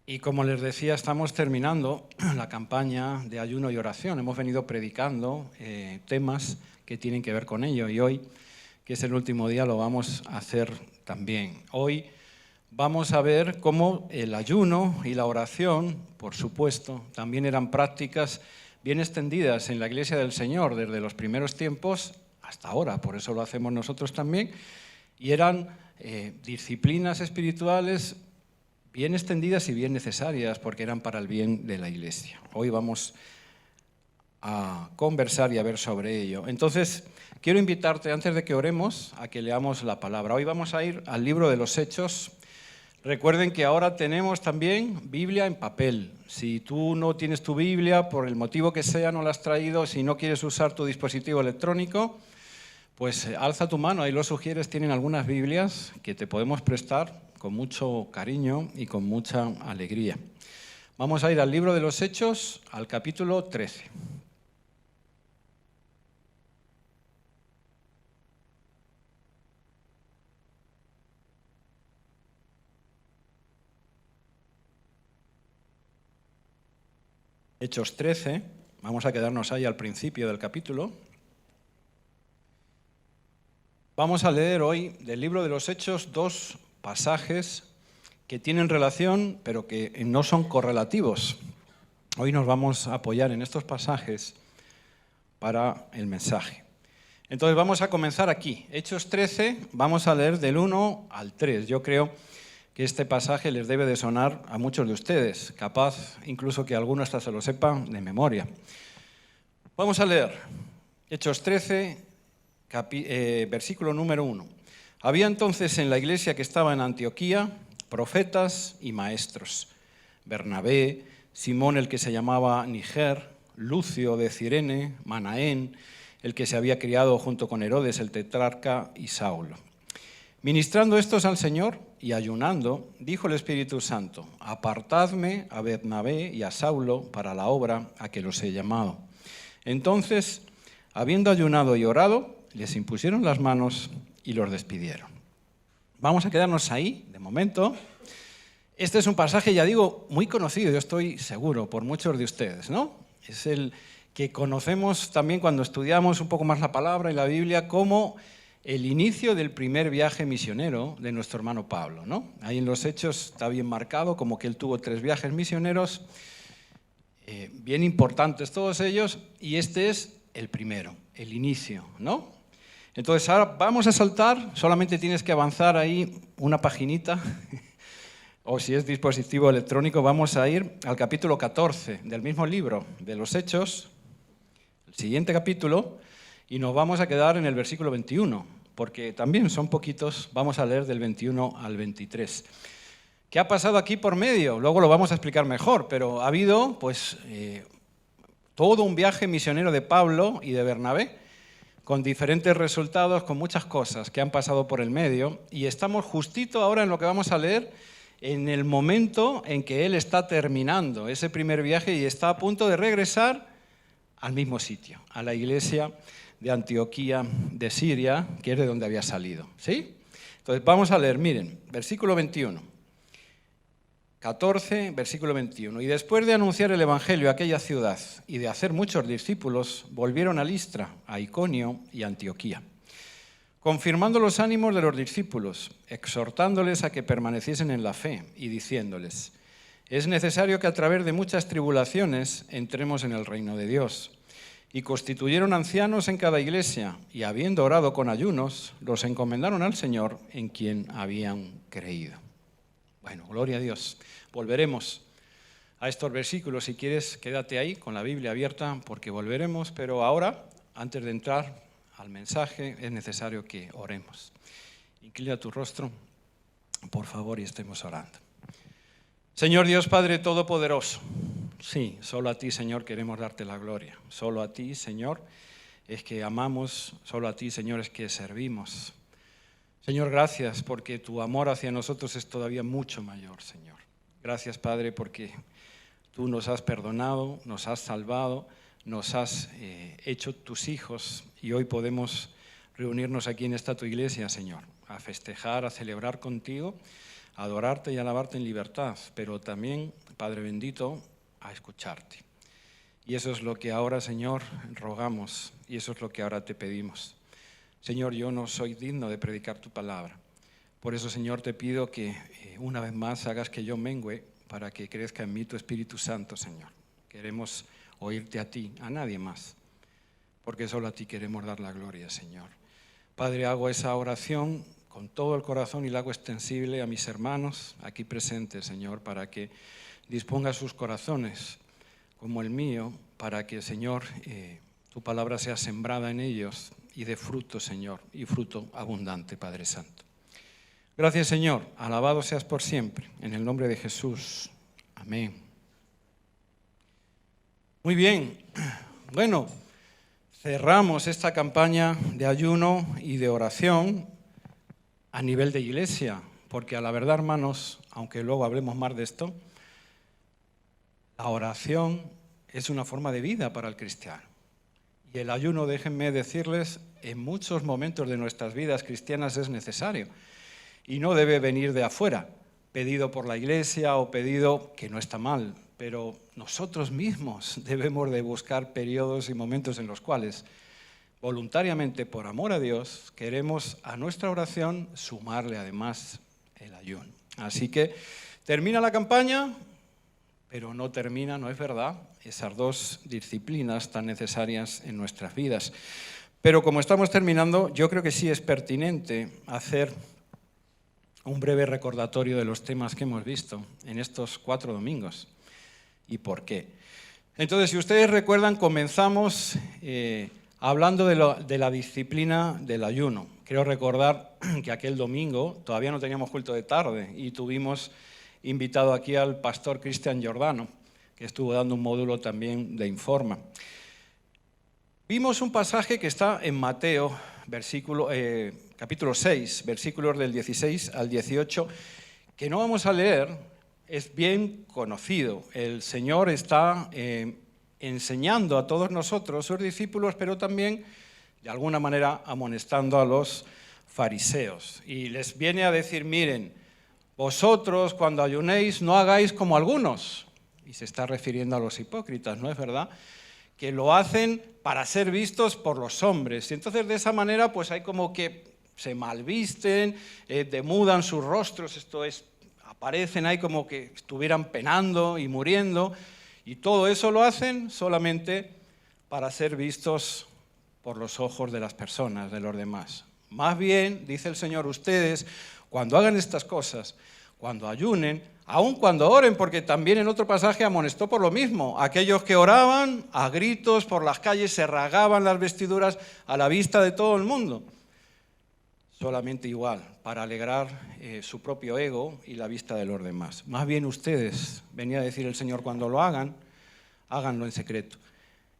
Y como les decía, estamos terminando la campaña de ayuno y oración. Hemos venido predicando temas que tienen que ver con ello y hoy, que es el último día, lo vamos a hacer también. Hoy vamos a ver cómo el ayuno y la oración, por supuesto, también eran prácticas bien extendidas en la Iglesia del Señor desde los primeros tiempos hasta ahora, por eso lo hacemos nosotros también, y eran disciplinas espirituales bien extendidas y bien necesarias porque eran para el bien de la Iglesia. Hoy vamos a conversar y a ver sobre ello. Entonces, quiero invitarte, antes de que oremos, a que leamos la palabra. Hoy vamos a ir al libro de los Hechos. Recuerden que ahora tenemos también Biblia en papel. Si tú no tienes tu Biblia, por el motivo que sea, no la has traído, si no quieres usar tu dispositivo electrónico, pues alza tu mano, ahí los sugieres, tienen algunas Biblias que te podemos prestar con mucho cariño y con mucha alegría. Vamos a ir al libro de los Hechos, al capítulo 13. Hechos 13, vamos a quedarnos ahí al principio del capítulo. Vamos a leer hoy del libro de los Hechos dos pasajes que tienen relación, pero que no son correlativos. Hoy nos vamos a apoyar en estos pasajes para el mensaje. Entonces vamos a comenzar aquí. Hechos 13, vamos a leer del 1 al 3. Yo creo que este pasaje les debe de sonar a muchos de ustedes, capaz incluso que alguno hasta se lo sepa de memoria. Vamos a leer Hechos 13, versículo número 1. Había entonces en la iglesia que estaba en Antioquía profetas y maestros: Bernabé, Simón el que se llamaba Niger, Lucio de Cirene, Manaén, el que se había criado junto con Herodes el tetrarca, y Saulo. Ministrando estos al Señor y ayunando, dijo el Espíritu Santo: apartadme a Bernabé y a Saulo para la obra a que los he llamado. Entonces, habiendo ayunado y orado, les impusieron las manos y los despidieron. Vamos a quedarnos ahí, de momento. Este es un pasaje, ya digo, muy conocido, yo estoy seguro, por muchos de ustedes, ¿no? Es el que conocemos también cuando estudiamos un poco más la palabra y la Biblia como el inicio del primer viaje misionero de nuestro hermano Pablo, ¿no? Ahí en los Hechos está bien marcado como que él tuvo 3 viajes misioneros, bien importantes todos ellos, y este es el primero, el inicio, ¿no? Entonces ahora vamos a saltar, solamente tienes que avanzar ahí una paginita, o si es dispositivo electrónico, vamos a ir al capítulo 14 del mismo libro de los Hechos, el siguiente capítulo, y nos vamos a quedar en el versículo 21, porque también son poquitos, vamos a leer del 21 al 23. ¿Qué ha pasado aquí por medio? Luego lo vamos a explicar mejor, pero ha habido pues todo un viaje misionero de Pablo y de Bernabé, con diferentes resultados, con muchas cosas que han pasado por el medio, y estamos justito ahora en lo que vamos a leer, en el momento en que él está terminando ese primer viaje y está a punto de regresar al mismo sitio, a la iglesia de Antioquía de Siria, que es de donde había salido, ¿sí? Entonces vamos a leer, miren, versículo 21. 14, versículo 21. Y después de anunciar el evangelio a aquella ciudad y de hacer muchos discípulos, volvieron a Listra, a Iconio y a Antioquía, confirmando los ánimos de los discípulos, exhortándoles a que permaneciesen en la fe y diciéndoles: es necesario que a través de muchas tribulaciones entremos en el reino de Dios. Y constituyeron ancianos en cada iglesia, y habiendo orado con ayunos, los encomendaron al Señor en quien habían creído. Bueno, gloria a Dios. Volveremos a estos versículos. Si quieres, quédate ahí con la Biblia abierta porque volveremos. Pero ahora, antes de entrar al mensaje, es necesario que oremos. Inclina tu rostro, por favor, y estemos orando. Señor Dios Padre Todopoderoso, sí, solo a ti, Señor, queremos darte la gloria. Solo a ti, Señor, es que amamos. Solo a ti, Señor, es que servimos. Señor, gracias porque tu amor hacia nosotros es todavía mucho mayor, Señor. Gracias, Padre, porque tú nos has perdonado, nos has salvado, nos has hecho tus hijos y hoy podemos reunirnos aquí en esta tu iglesia, Señor, a festejar, a celebrar contigo, a adorarte y alabarte en libertad, pero también, Padre bendito, a escucharte. Y eso es lo que ahora, Señor, rogamos, y eso es lo que ahora te pedimos. Señor, yo no soy digno de predicar tu palabra. Por eso, Señor, te pido que una vez más hagas que yo mengüe para que crezca en mí tu Espíritu Santo, Señor. Queremos oírte a ti, a nadie más, porque solo a ti queremos dar la gloria, Señor. Padre, hago esa oración con todo el corazón y la hago extensible a mis hermanos aquí presentes, Señor, para que disponga sus corazones como el mío, para que, Señor, tu palabra sea sembrada en ellos y dé fruto, Señor, y fruto abundante, Padre Santo. Gracias, Señor. Alabado seas por siempre. En el nombre de Jesús. Amén. Muy bien. Bueno, cerramos esta campaña de ayuno y de oración a nivel de iglesia, porque a la verdad, hermanos, aunque luego hablemos más de esto, la oración es una forma de vida para el cristiano. Y el ayuno, déjenme decirles, en muchos momentos de nuestras vidas cristianas es necesario. Y no debe venir de afuera, pedido por la iglesia o pedido, que no está mal, pero nosotros mismos debemos de buscar periodos y momentos en los cuales voluntariamente, por amor a Dios, queremos a nuestra oración sumarle además el ayuno. Así que termina la campaña, pero no termina, ¿no es verdad?, esas dos disciplinas tan necesarias en nuestras vidas. Pero como estamos terminando, yo creo que sí es pertinente hacer un breve recordatorio de los temas que hemos visto en estos 4 domingos. ¿Y por qué? Entonces, si ustedes recuerdan, comenzamos hablando de la disciplina del ayuno. Quiero recordar que aquel domingo todavía no teníamos culto de tarde y tuvimos invitado aquí al pastor Cristian Giordano, que estuvo dando un módulo también de Informa. Vimos un pasaje que está en Mateo, capítulo 6, versículos del 16 al 18, que no vamos a leer, es bien conocido. El Señor está enseñando a todos nosotros, sus discípulos, pero también, de alguna manera, amonestando a los fariseos. Y les viene a decir, miren, vosotros cuando ayunéis no hagáis como algunos, y se está refiriendo a los hipócritas, ¿no es verdad?, que lo hacen para ser vistos por los hombres. Y entonces de esa manera pues hay como que se malvisten, demudan sus rostros, esto es, aparecen ahí como que estuvieran penando y muriendo, y todo eso lo hacen solamente para ser vistos por los ojos de las personas, de los demás. Más bien, dice el Señor, ustedes cuando hagan estas cosas, cuando ayunen, aun cuando oren, porque también en otro pasaje amonestó por lo mismo. Aquellos que oraban a gritos por las calles se rasgaban las vestiduras a la vista de todo el mundo. Solamente igual, para alegrar su propio ego y la vista de los demás. Más bien ustedes, venía a decir el Señor, cuando lo hagan, háganlo en secreto.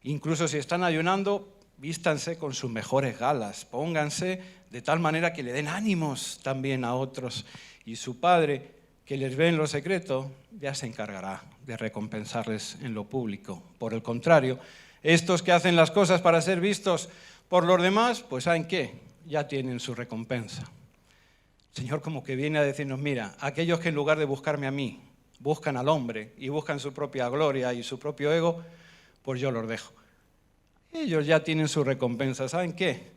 Incluso si están ayunando, vístanse con sus mejores galas, pónganse de tal manera que le den ánimos también a otros. Y su Padre, que les ve en lo secreto, ya se encargará de recompensarles en lo público. Por el contrario, estos que hacen las cosas para ser vistos por los demás, pues ¿saben qué? Ya tienen su recompensa. El Señor como que viene a decirnos, mira, aquellos que en lugar de buscarme a mí, buscan al hombre y buscan su propia gloria y su propio ego, pues yo los dejo. Ellos ya tienen su recompensa. ¿Saben qué?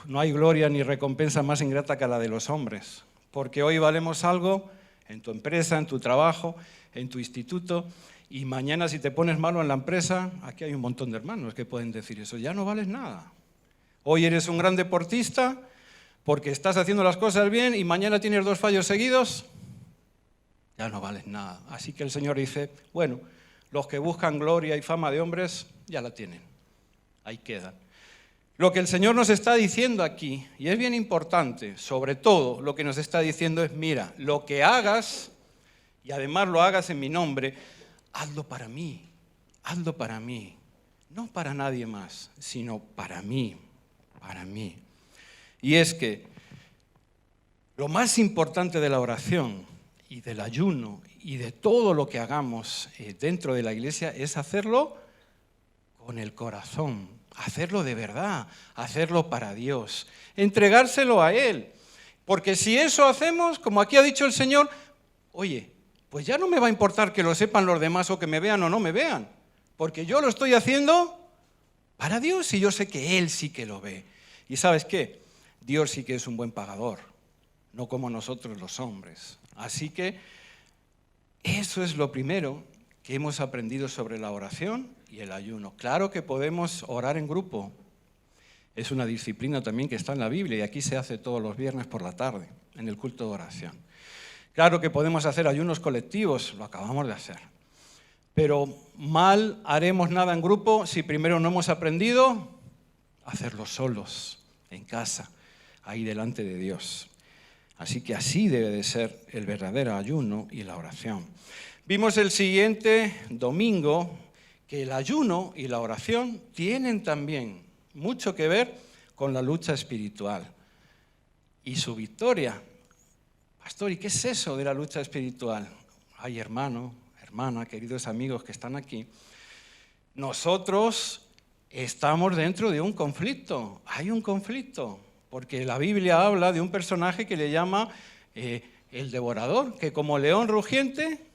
No hay gloria ni recompensa más ingrata que la de los hombres, porque hoy valemos algo en tu empresa, en tu trabajo, en tu instituto, y mañana si te pones malo en la empresa, aquí hay un montón de hermanos que pueden decir eso, ya no vales nada. Hoy eres un gran deportista porque estás haciendo las cosas bien y mañana tienes 2 fallos seguidos, ya no vales nada. Así que el Señor dice, bueno, los que buscan gloria y fama de hombres ya la tienen, ahí quedan. Lo que el Señor nos está diciendo aquí, y es bien importante, sobre todo lo que nos está diciendo es, mira, lo que hagas, y además lo hagas en mi nombre, hazlo para mí, no para nadie más, sino para mí. Y es que lo más importante de la oración y del ayuno y de todo lo que hagamos dentro de la iglesia es hacerlo con el corazón. Hacerlo de verdad, hacerlo para Dios, entregárselo a Él. Porque si eso hacemos, como aquí ha dicho el Señor, oye, pues ya no me va a importar que lo sepan los demás o que me vean o no me vean, porque yo lo estoy haciendo para Dios y yo sé que Él sí que lo ve. ¿Y sabes qué? Dios sí que es un buen pagador, no como nosotros los hombres. Así que eso es lo primero que hemos aprendido sobre la oración y el ayuno. Claro que podemos orar en grupo. Es una disciplina también que está en la Biblia y aquí se hace todos los viernes por la tarde, en el culto de oración. Claro que podemos hacer ayunos colectivos, lo acabamos de hacer. Pero mal haremos nada en grupo si primero no hemos aprendido a hacerlo solos, en casa, ahí delante de Dios. Así que así debe de ser el verdadero ayuno y la oración. Vimos el siguiente domingo que el ayuno y la oración tienen también mucho que ver con la lucha espiritual y su victoria. Pastor, ¿y qué es eso de la lucha espiritual? Ay, hermano, hermana, queridos amigos que están aquí, nosotros estamos dentro de un conflicto, hay un conflicto, porque la Biblia habla de un personaje que le llama el devorador, que como león rugiente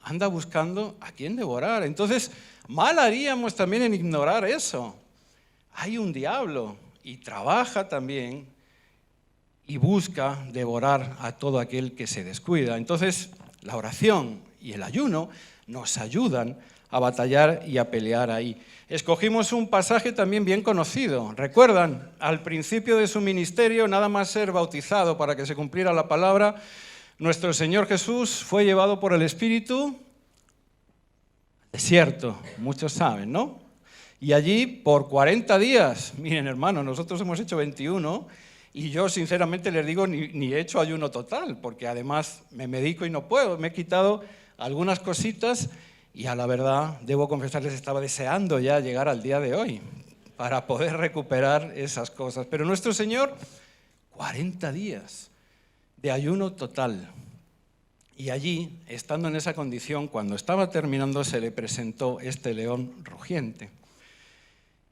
anda buscando a quién devorar. Entonces, mal haríamos también en ignorar eso. Hay un diablo y trabaja también y busca devorar a todo aquel que se descuida. Entonces, la oración y el ayuno nos ayudan a batallar y a pelear ahí. Escogimos un pasaje también bien conocido. ¿Recuerdan? Al principio de su ministerio, nada más ser bautizado para que se cumpliera la palabra, nuestro Señor Jesús fue llevado por el Espíritu al desierto, muchos saben, ¿no? Y allí por 40 días, miren hermanos, nosotros hemos hecho 21 y yo sinceramente les digo ni he hecho ayuno total, porque además me medico y no puedo, me he quitado algunas cositas y a la verdad, debo confesarles, estaba deseando ya llegar al día de hoy para poder recuperar esas cosas. Pero nuestro Señor, 40 días de ayuno total. Y allí, estando en esa condición, cuando estaba terminando, se le presentó este león rugiente.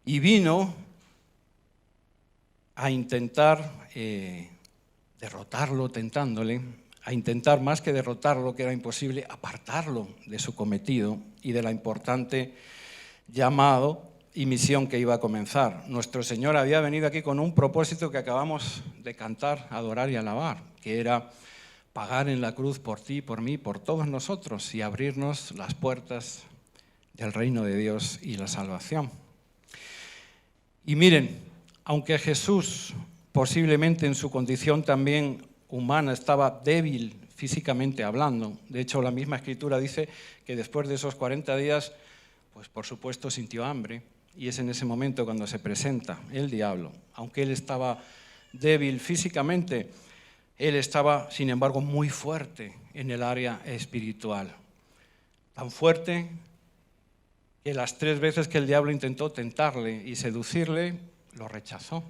Y vino a intentar derrotarlo, tentándole, a intentar más que derrotarlo, que era imposible, apartarlo de su cometido y de la importante llamado y misión que iba a comenzar. Nuestro Señor había venido aquí con un propósito que acabamos de cantar, adorar y alabar, que era pagar en la cruz por ti, por mí, por todos nosotros y abrirnos las puertas del reino de Dios y la salvación. Y miren, aunque Jesús posiblemente en su condición también humana estaba débil físicamente hablando, de hecho la misma Escritura dice que después de esos 40 días, pues por supuesto sintió hambre, y es en ese momento cuando se presenta el diablo. Aunque él estaba débil físicamente, él estaba sin embargo muy fuerte en el área espiritual, tan fuerte que las 3 veces que el diablo intentó tentarle y seducirle, lo rechazó.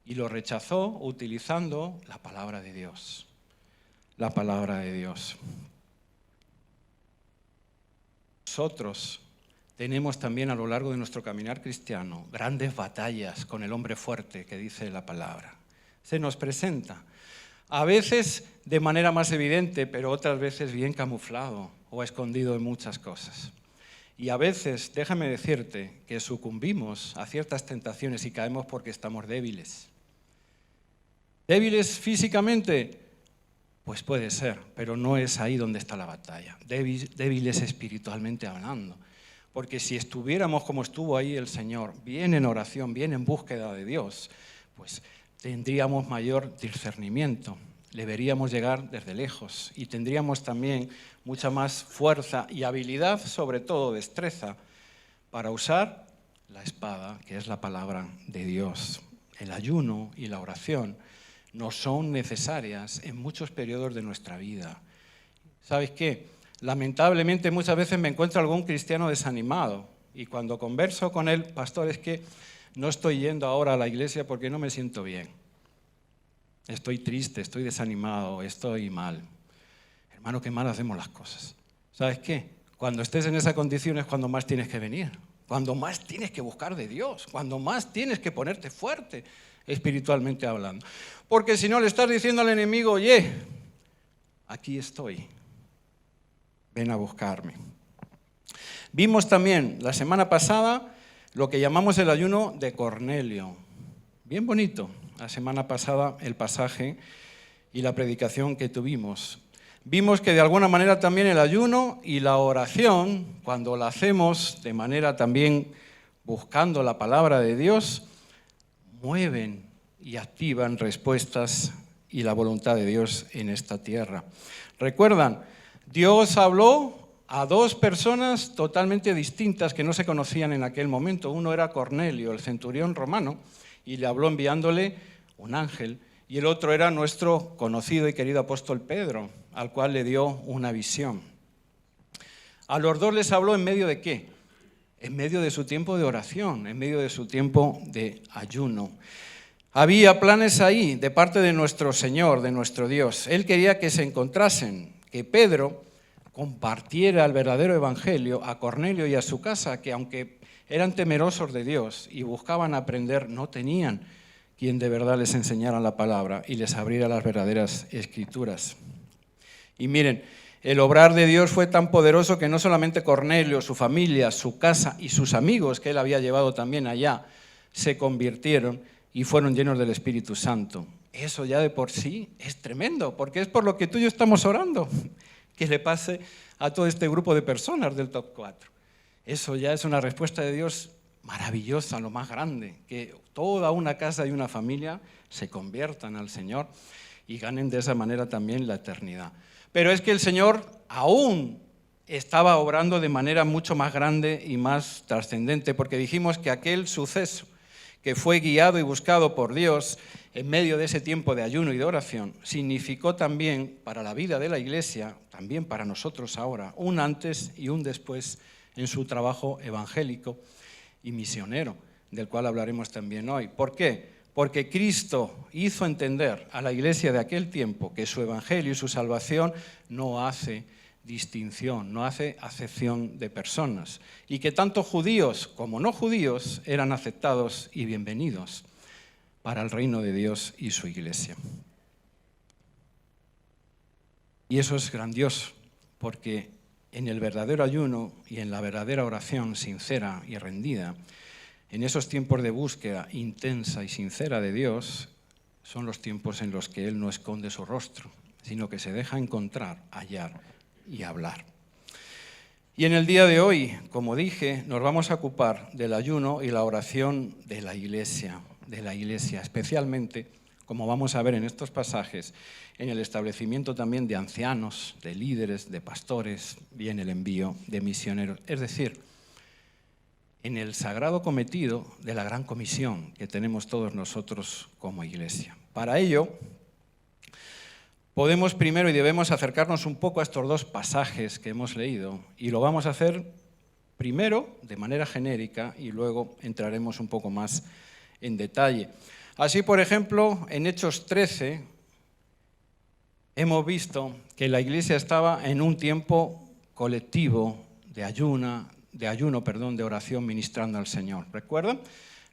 Y lo rechazó utilizando la palabra de Dios. La palabra de Dios. Nosotros tenemos también a lo largo de nuestro caminar cristiano grandes batallas con el hombre fuerte que dice la palabra. Se nos presenta, a veces de manera más evidente, pero otras veces bien camuflado o escondido en muchas cosas. Y a veces, déjame decirte, que sucumbimos a ciertas tentaciones y caemos porque estamos débiles. ¿Débiles físicamente? Pues puede ser, pero no es ahí donde está la batalla. Débiles espiritualmente hablando. Porque si estuviéramos como estuvo ahí el Señor, bien en oración, bien en búsqueda de Dios, pues tendríamos mayor discernimiento. Le veríamos llegar desde lejos y tendríamos también mucha más fuerza y habilidad, sobre todo destreza, para usar la espada, que es la palabra de Dios. El ayuno y la oración nos son necesarias en muchos periodos de nuestra vida. ¿Sabes qué? Lamentablemente muchas veces me encuentro algún cristiano desanimado y cuando converso con él, pastor, es que no estoy yendo ahora a la iglesia porque no me siento bien. Estoy triste, estoy desanimado, estoy mal. Hermano, qué mal hacemos las cosas. ¿Sabes qué? Cuando estés en esa condición es cuando más tienes que venir, cuando más tienes que buscar de Dios, cuando más tienes que ponerte fuerte. espiritualmente hablando. Porque si no le estás diciendo al enemigo, oye, aquí estoy, ven a buscarme. Vimos también la semana pasada lo que llamamos el ayuno de Cornelio. Bien bonito, la semana pasada el pasaje y la predicación que tuvimos. Vimos que de alguna manera también el ayuno y la oración, cuando la hacemos de manera también buscando la palabra de Dios, mueven y activan respuestas y la voluntad de Dios en esta tierra. ¿Recuerdan? Dios habló a dos personas totalmente distintas que no se conocían en aquel momento. Uno era Cornelio, el centurión romano, y le habló enviándole un ángel. Y el otro era nuestro conocido y querido apóstol Pedro, al cual le dio una visión. A los dos les habló en medio de ¿qué? En medio de su tiempo de oración, en medio de su tiempo de ayuno. Había planes ahí de parte de nuestro Señor, de nuestro Dios. Él quería que se encontrasen, que Pedro compartiera el verdadero evangelio a Cornelio y a su casa, que aunque eran temerosos de Dios y buscaban aprender, no tenían quien de verdad les enseñara la palabra y les abriera las verdaderas escrituras. Y miren, el obrar de Dios fue tan poderoso que no solamente Cornelio, su familia, su casa y sus amigos, que él había llevado también allá, se convirtieron y fueron llenos del Espíritu Santo. Eso ya de por sí es tremendo, porque es por lo que tú y yo estamos orando, que le pase a todo este grupo de personas del top 4. Eso ya es una respuesta de Dios maravillosa, lo más grande, que toda una casa y una familia se conviertan al Señor y ganen de esa manera también la eternidad. Pero es que el Señor aún estaba obrando de manera mucho más grande y más trascendente, porque dijimos que aquel suceso que fue guiado y buscado por Dios en medio de ese tiempo de ayuno y de oración, significó también para la vida de la Iglesia, también para nosotros ahora, un antes y un después en su trabajo evangélico y misionero, del cual hablaremos también hoy. ¿Por qué? Porque Cristo hizo entender a la Iglesia de aquel tiempo que su evangelio y su salvación no hace distinción, no hace acepción de personas, y que tanto judíos como no judíos eran aceptados y bienvenidos para el reino de Dios y su Iglesia. Y eso es grandioso, porque en el verdadero ayuno y en la verdadera oración sincera y rendida, en esos tiempos de búsqueda intensa y sincera de Dios, son los tiempos en los que Él no esconde su rostro, sino que se deja encontrar, hallar y hablar. Y en el día de hoy, como dije, nos vamos a ocupar del ayuno y la oración de la Iglesia, especialmente, como vamos a ver en estos pasajes, en el establecimiento también de ancianos, de líderes, de pastores y en el envío de misioneros. Es decir, en el sagrado cometido de la gran comisión que tenemos todos nosotros como Iglesia. Para ello, podemos primero y debemos acercarnos un poco a estos dos pasajes que hemos leído, y lo vamos a hacer primero de manera genérica y luego entraremos un poco más en detalle. Así, por ejemplo, en Hechos 13 hemos visto que la Iglesia estaba en un tiempo colectivo de ayuno, de oración, ministrando al Señor. ¿Recuerdan?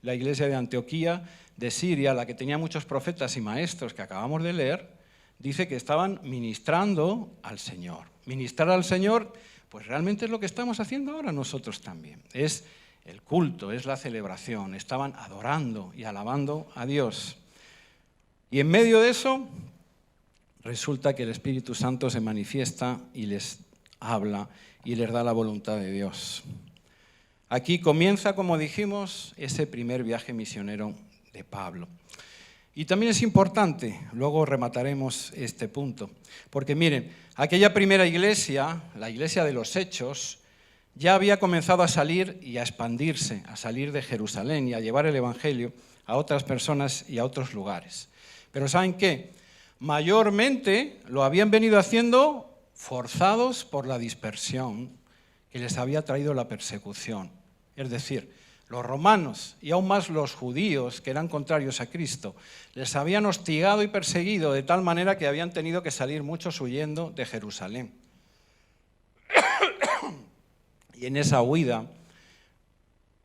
La Iglesia de Antioquía, de Siria, la que tenía muchos profetas y maestros que acabamos de leer, dice que estaban ministrando al Señor. Ministrar al Señor, pues realmente es lo que estamos haciendo ahora nosotros también. Es el culto, es la celebración. Estaban adorando y alabando a Dios. Y en medio de eso, resulta que el Espíritu Santo se manifiesta y les habla y les da la voluntad de Dios. Aquí comienza, como dijimos, ese primer viaje misionero de Pablo. Y también es importante, luego remataremos este punto, porque miren, aquella primera iglesia, la iglesia de los Hechos, ya había comenzado a salir y a expandirse, a salir de Jerusalén y a llevar el evangelio a otras personas y a otros lugares. Pero ¿saben qué? Mayormente lo habían venido haciendo forzados por la dispersión que les había traído la persecución. Es decir, los romanos y aún más los judíos, que eran contrarios a Cristo, les habían hostigado y perseguido de tal manera que habían tenido que salir muchos huyendo de Jerusalén. Y en esa huida,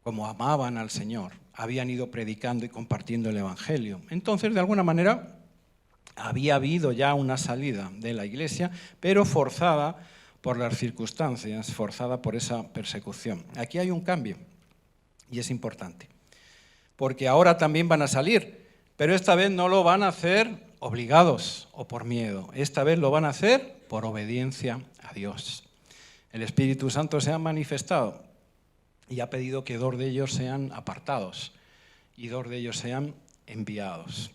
como amaban al Señor, habían ido predicando y compartiendo el Evangelio. Entonces, de alguna manera, había habido ya una salida de la iglesia, pero forzada por las circunstancias, forzada por esa persecución. Aquí hay un cambio, y es importante, porque ahora también van a salir, pero esta vez no lo van a hacer obligados o por miedo. Esta vez lo van a hacer por obediencia a Dios. El Espíritu Santo se ha manifestado y ha pedido que 2 de ellos sean apartados y 2 de ellos sean enviados.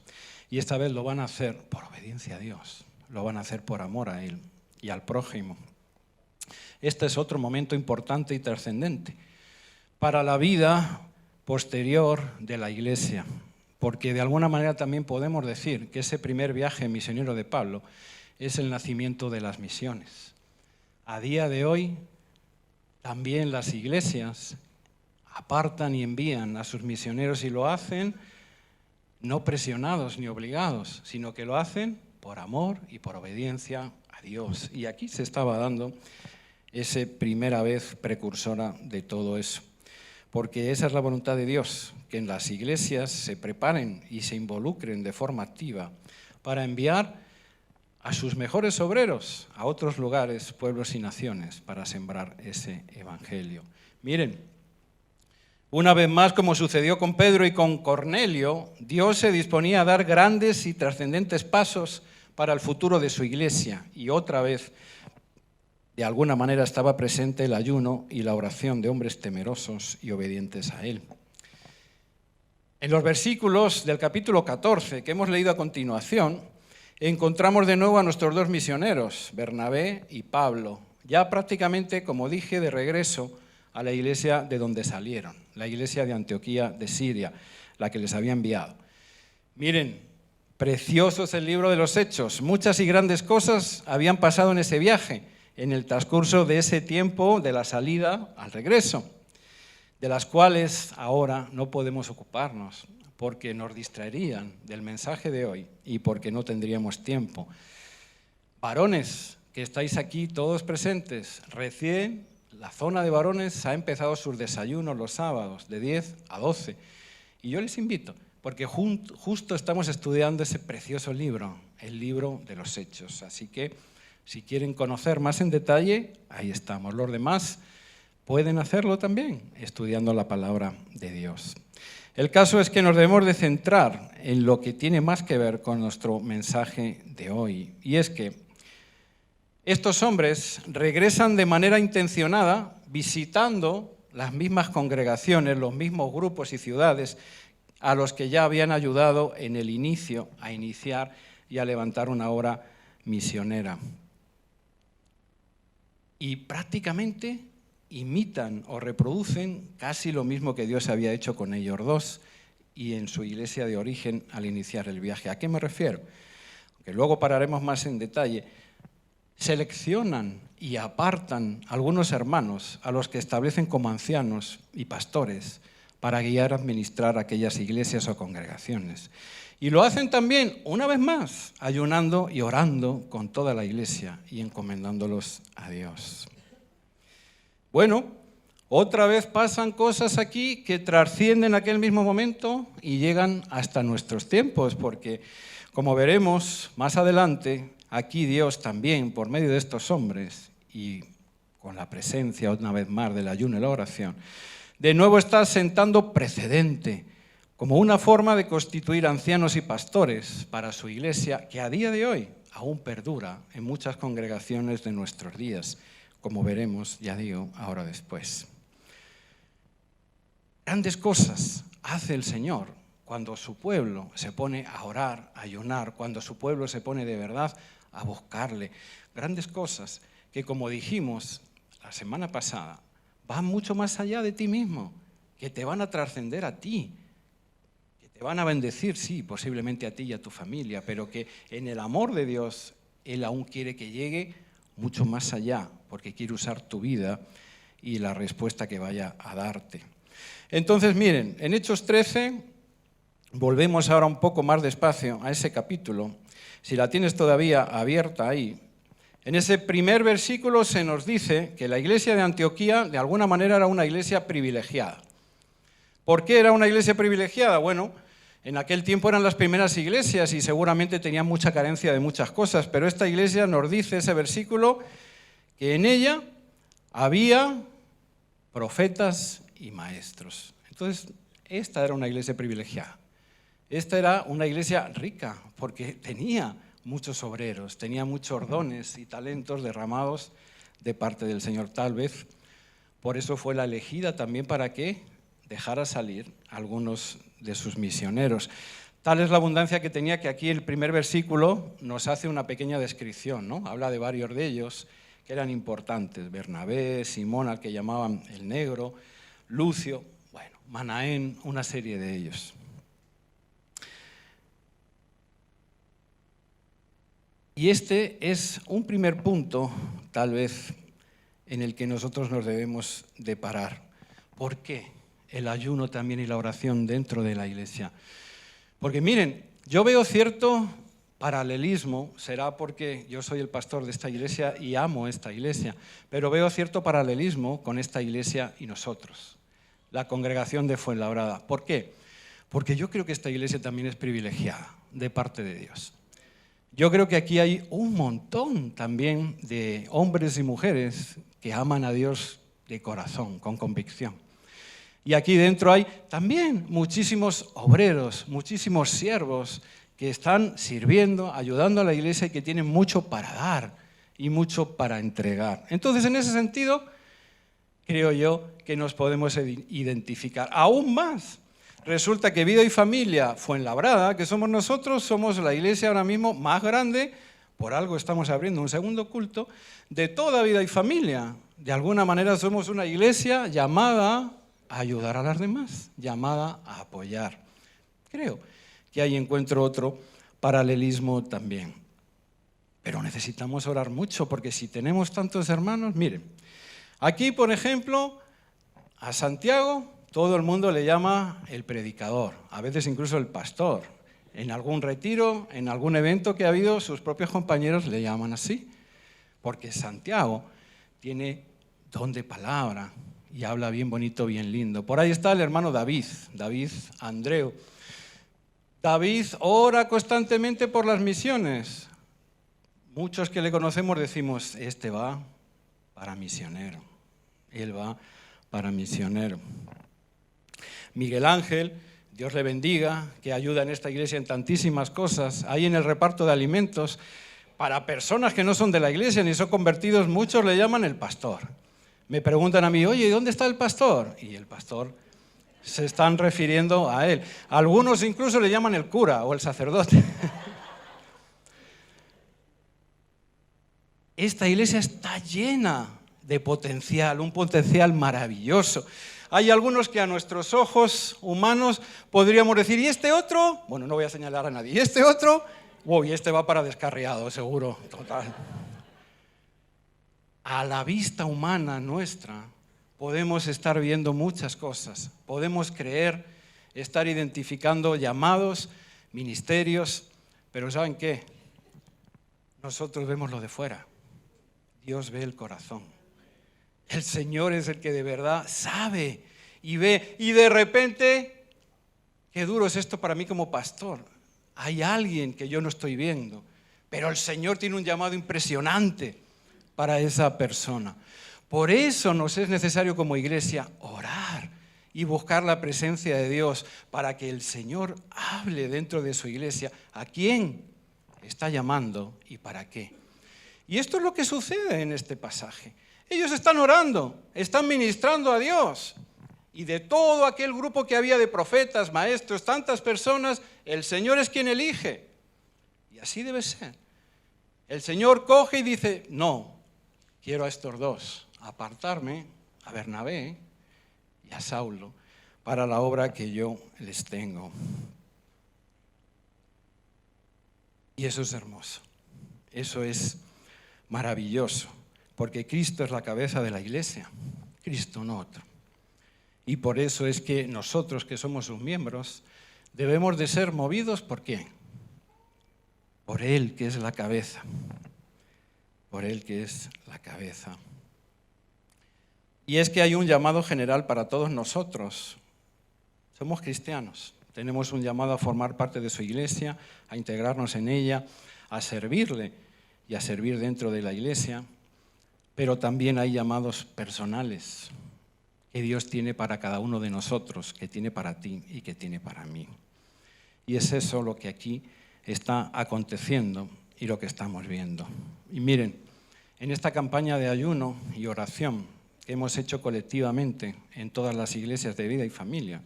Y esta vez lo van a hacer por obediencia a Dios, lo van a hacer por amor a Él y al prójimo. Este es otro momento importante y trascendente para la vida posterior de la Iglesia, porque de alguna manera también podemos decir que ese primer viaje misionero de Pablo es el nacimiento de las misiones. A día de hoy, también las iglesias apartan y envían a sus misioneros y lo hacen no presionados ni obligados, sino que lo hacen por amor y por obediencia a Dios. Y aquí se estaba dando esa primera vez precursora de todo eso, porque esa es la voluntad de Dios, que en las iglesias se preparen y se involucren de forma activa para enviar a sus mejores obreros a otros lugares, pueblos y naciones para sembrar ese evangelio. Miren, una vez más, como sucedió con Pedro y con Cornelio, Dios se disponía a dar grandes y trascendentes pasos para el futuro de su iglesia. Y otra vez, de alguna manera, estaba presente el ayuno y la oración de hombres temerosos y obedientes a Él. En los versículos del capítulo 14, que hemos leído a continuación, encontramos de nuevo a nuestros 2 misioneros, Bernabé y Pablo, ya prácticamente, como dije, de regreso a la iglesia de donde salieron, la iglesia de Antioquía de Siria, la que les había enviado. Miren, precioso es el libro de los Hechos. Muchas y grandes cosas habían pasado en ese viaje, en el transcurso de ese tiempo de la salida al regreso, de las cuales ahora no podemos ocuparnos, porque nos distraerían del mensaje de hoy y porque no tendríamos tiempo. Varones que estáis aquí todos presentes, recién la zona de varones ha empezado sus desayunos los sábados de 10 a 12 y yo les invito, porque justo estamos estudiando ese precioso libro, el libro de los Hechos. Así que si quieren conocer más en detalle, ahí estamos. Los demás pueden hacerlo también, estudiando la palabra de Dios. El caso es que nos debemos de centrar en lo que tiene más que ver con nuestro mensaje de hoy, y es que estos hombres regresan de manera intencionada visitando las mismas congregaciones, los mismos grupos y ciudades a los que ya habían ayudado en el inicio a iniciar y a levantar una obra misionera. Y prácticamente imitan o reproducen casi lo mismo que Dios había hecho con ellos 2 y en su iglesia de origen al iniciar el viaje. ¿A qué me refiero? Que luego pararemos más en detalle. Seleccionan y apartan algunos hermanos a los que establecen como ancianos y pastores para guiar, administrar aquellas iglesias o congregaciones. Y lo hacen también, una vez más, ayunando y orando con toda la iglesia y encomendándolos a Dios. Bueno, otra vez pasan cosas aquí que trascienden aquel mismo momento y llegan hasta nuestros tiempos, porque, como veremos más adelante, aquí Dios también, por medio de estos hombres y con la presencia una vez más del ayuno y la oración, de nuevo está sentando precedente como una forma de constituir ancianos y pastores para su iglesia que a día de hoy aún perdura en muchas congregaciones de nuestros días, como veremos, ya digo, ahora después. Grandes cosas hace el Señor cuando su pueblo se pone a orar, a ayunar, cuando su pueblo se pone de verdad a buscarle. Grandes cosas que, como dijimos la semana pasada, van mucho más allá de ti mismo, que te van a trascender a ti, que te van a bendecir, sí, posiblemente a ti y a tu familia, pero que en el amor de Dios Él aún quiere que llegue mucho más allá, porque quiere usar tu vida y la respuesta que vaya a darte. Entonces, miren, en Hechos 13, volvemos ahora un poco más despacio a ese capítulo. Si la tienes todavía abierta ahí, en ese primer versículo se nos dice que la iglesia de Antioquía de alguna manera era una iglesia privilegiada. ¿Por qué era una iglesia privilegiada? Bueno, en aquel tiempo eran las primeras iglesias y seguramente tenían mucha carencia de muchas cosas, pero esta iglesia nos dice ese versículo que en ella había profetas y maestros. Entonces, esta era una iglesia privilegiada. Esta era una iglesia rica porque tenía muchos obreros, tenía muchos dones y talentos derramados de parte del Señor. Tal vez por eso fue la elegida también para que dejara salir a algunos de sus misioneros. Tal es la abundancia que tenía que aquí el primer versículo nos hace una pequeña descripción, ¿no? Habla de varios de ellos que eran importantes: Bernabé, Simón, al que llamaban el Negro, Lucio, bueno, Manaén, una serie de ellos. Y este es un primer punto, tal vez, en el que nosotros nos debemos de parar. ¿Por qué el ayuno también y la oración dentro de la iglesia? Porque miren, yo veo cierto paralelismo, será porque yo soy el pastor de esta iglesia y amo esta iglesia, pero veo cierto paralelismo con esta iglesia y nosotros, la congregación de Fuenlabrada. ¿Por qué? Porque yo creo que esta iglesia también es privilegiada de parte de Dios. Yo creo que aquí hay un montón también de hombres y mujeres que aman a Dios de corazón, con convicción. Y aquí dentro hay también muchísimos obreros, muchísimos siervos que están sirviendo, ayudando a la iglesia y que tienen mucho para dar y mucho para entregar. Entonces, en ese sentido, creo yo que nos podemos identificar aún más. Resulta que Vida y Familia Fuenlabrada, que somos nosotros, somos la iglesia ahora mismo más grande, por algo estamos abriendo un segundo culto, de toda Vida y Familia. De alguna manera somos una iglesia llamada a ayudar a las demás, llamada a apoyar. Creo que ahí encuentro otro paralelismo también. Pero necesitamos orar mucho, porque si tenemos tantos hermanos, miren, aquí por ejemplo, a Santiago todo el mundo le llama el predicador, a veces incluso el pastor. En algún retiro, en algún evento que ha habido, sus propios compañeros le llaman así, porque Santiago tiene don de palabra y habla bien bonito, bien lindo. Por ahí está el hermano David Andreu. David ora constantemente por las misiones. Muchos que le conocemos decimos, este va para misionero, él va para misionero. Miguel Ángel, Dios le bendiga, que ayuda en esta iglesia en tantísimas cosas. Ahí en el reparto de alimentos, para personas que no son de la iglesia ni son convertidos, muchos le llaman el pastor. Me preguntan a mí, oye, ¿y dónde está el pastor? Y el pastor se están refiriendo a él. Algunos incluso le llaman el cura o el sacerdote. Esta iglesia está llena de potencial, un potencial maravilloso. Hay algunos que a nuestros ojos humanos podríamos decir, ¿y este otro? Bueno, no voy a señalar a nadie. ¿Y este otro? Wow, y este va para descarriado, seguro, total. A la vista humana nuestra podemos estar viendo muchas cosas. Podemos creer, estar identificando llamados, ministerios, pero ¿saben qué? Nosotros vemos lo de fuera. Dios ve el corazón. El Señor es el que de verdad sabe y ve. Y de repente, qué duro es esto para mí como pastor. Hay alguien que yo no estoy viendo, pero el Señor tiene un llamado impresionante para esa persona. Por eso nos es necesario como iglesia orar y buscar la presencia de Dios para que el Señor hable dentro de su iglesia. ¿A quién está llamando y para qué? Y esto es lo que sucede en este pasaje. Ellos están orando, están ministrando a Dios. Y de todo aquel grupo que había de profetas, maestros, tantas personas, el Señor es quien elige. Y así debe ser. El Señor coge y dice, no, quiero a estos dos, apartarme, a Bernabé y a Saulo, para la obra que yo les tengo. Y eso es hermoso, eso es maravilloso. Porque Cristo es la cabeza de la iglesia, Cristo no otro. Y por eso es que nosotros que somos sus miembros debemos de ser movidos, ¿por qué? Por Él que es la cabeza, por Él que es la cabeza. Y es que hay un llamado general para todos nosotros. Somos cristianos, tenemos un llamado a formar parte de su iglesia, a integrarnos en ella, a servirle y a servir dentro de la iglesia, pero también hay llamados personales que Dios tiene para cada uno de nosotros, que tiene para ti y que tiene para mí. Y es eso lo que aquí está aconteciendo y lo que estamos viendo. Y miren, en esta campaña de ayuno y oración que hemos hecho colectivamente en todas las iglesias de Vida y Familia,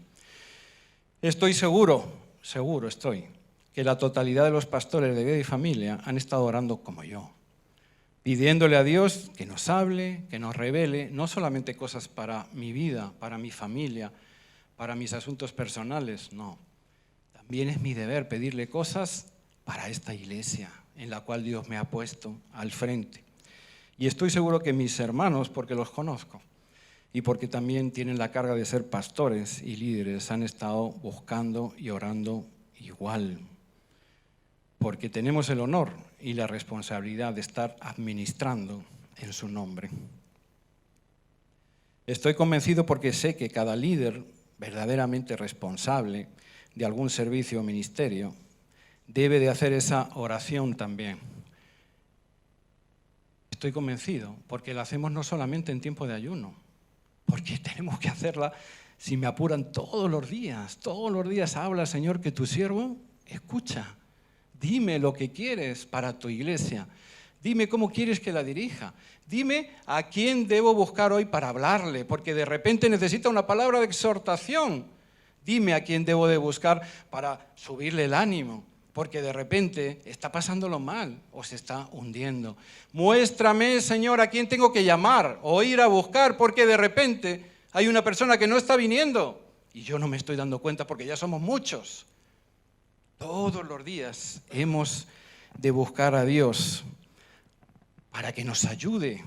estoy seguro estoy, que la totalidad de los pastores de Vida y Familia han estado orando como yo, pidiéndole a Dios que nos hable, que nos revele, no solamente cosas para mi vida, para mi familia, para mis asuntos personales, no. También es mi deber pedirle cosas para esta iglesia en la cual Dios me ha puesto al frente. Y estoy seguro que mis hermanos, porque los conozco, y porque también tienen la carga de ser pastores y líderes, han estado buscando y orando igual. Porque tenemos el honor y la responsabilidad de estar administrando en su nombre. Estoy convencido porque sé que cada líder verdaderamente responsable de algún servicio o ministerio debe de hacer esa oración también. Estoy convencido porque la hacemos no solamente en tiempo de ayuno, porque tenemos que hacerla, si me apuran, todos los días habla, Señor, que tu siervo escucha. Dime lo que quieres para tu iglesia. Dime cómo quieres que la dirija. Dime a quién debo buscar hoy para hablarle, porque de repente necesita una palabra de exhortación. Dime a quién debo de buscar para subirle el ánimo, porque de repente está pasándolo mal o se está hundiendo. Muéstrame, Señor, a quién tengo que llamar o ir a buscar, porque de repente hay una persona que no está viniendo y yo no me estoy dando cuenta porque ya somos muchos. Todos los días hemos de buscar a Dios para que nos ayude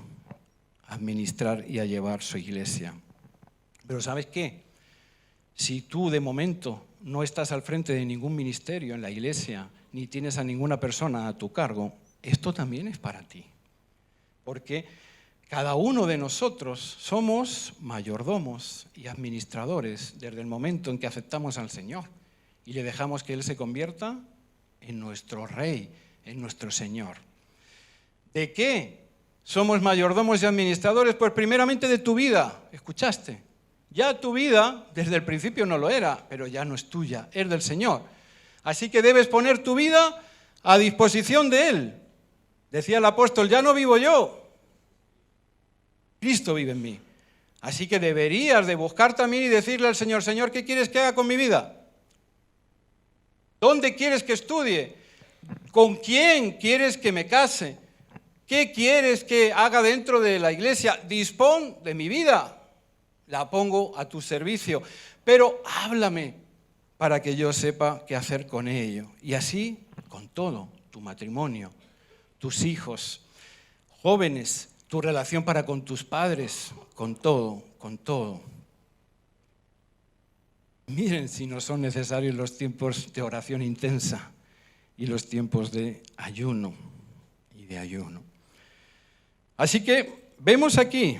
a administrar y a llevar su iglesia. Pero ¿sabes qué? Si tú de momento no estás al frente de ningún ministerio en la iglesia, ni tienes a ninguna persona a tu cargo, esto también es para ti. Porque cada uno de nosotros somos mayordomos y administradores desde el momento en que aceptamos al Señor y le dejamos que Él se convierta en nuestro Rey, en nuestro Señor. ¿De qué somos mayordomos y administradores? Pues primeramente de tu vida, ¿escuchaste? Ya tu vida desde el principio no lo era, pero ya no es tuya, es del Señor. Así que debes poner tu vida a disposición de Él. Decía el apóstol, ya no vivo yo, Cristo vive en mí. Así que deberías de buscar también y decirle al Señor, Señor, ¿qué quieres que haga con mi vida? ¿Dónde quieres que estudie? ¿Con quién quieres que me case? ¿Qué quieres que haga dentro de la iglesia? Dispón de mi vida, la pongo a tu servicio, pero háblame para que yo sepa qué hacer con ello. Y así con todo, tu matrimonio, tus hijos, jóvenes, tu relación para con tus padres, con todo, con todo. Miren si no son necesarios los tiempos de oración intensa y los tiempos de ayuno y de ayuno. Así que vemos aquí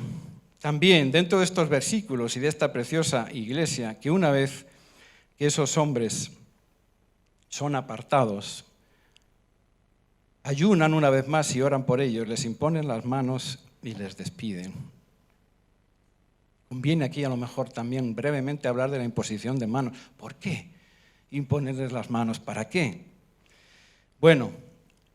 también dentro de estos versículos y de esta preciosa iglesia que una vez que esos hombres son apartados, ayunan una vez más y oran por ellos, les imponen las manos y les despiden. Conviene aquí a lo mejor también brevemente hablar de la imposición de manos. ¿Por qué imponerles las manos? ¿Para qué? Bueno,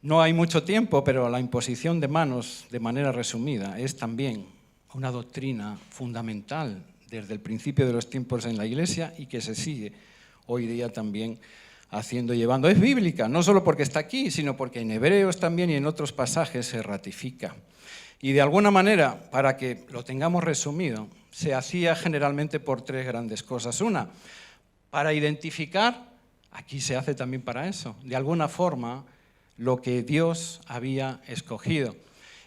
no hay mucho tiempo, pero la imposición de manos, de manera resumida, es también una doctrina fundamental desde el principio de los tiempos en la Iglesia y que se sigue hoy día también llevando. Es bíblica, no solo porque está aquí, sino porque en Hebreos también y en otros pasajes se ratifica. Y de alguna manera, para que lo tengamos resumido, se hacía generalmente por tres grandes cosas. Una, para identificar, aquí se hace también para eso, de alguna forma, lo que Dios había escogido.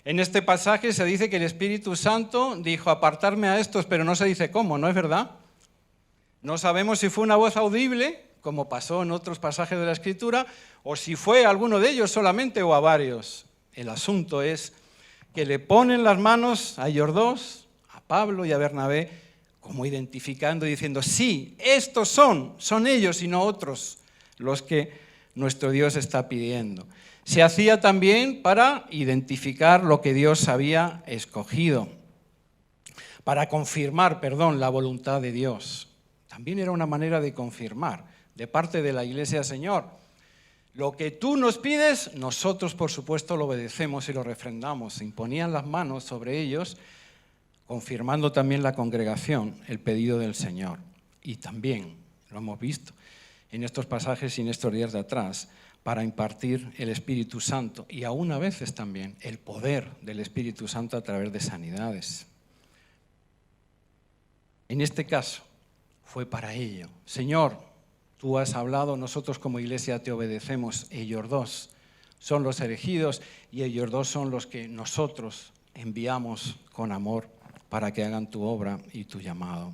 En este pasaje se dice que el Espíritu Santo dijo, apartarme a estos, pero no se dice cómo, ¿no es verdad? No sabemos si fue una voz audible, como pasó en otros pasajes de la Escritura, o si fue a alguno de ellos solamente o a varios. El asunto es que le ponen las manos a ellos dos, a Pablo y a Bernabé, como identificando y diciendo, sí, estos son ellos y no otros los que nuestro Dios está pidiendo. Se hacía también para identificar lo que Dios había escogido, para confirmar, la voluntad de Dios. También era una manera de confirmar de parte de la Iglesia, Señor, lo que tú nos pides, nosotros por supuesto lo obedecemos y lo refrendamos. Se imponían las manos sobre ellos, confirmando también la congregación el pedido del Señor. Y también, lo hemos visto en estos pasajes y en estos días de atrás, para impartir el Espíritu Santo y aún a veces también el poder del Espíritu Santo a través de sanidades. En este caso fue para ello. Señor, tú has hablado, nosotros como iglesia te obedecemos. Ellos dos son los elegidos y ellos dos son los que nosotros enviamos con amor para que hagan tu obra y tu llamado.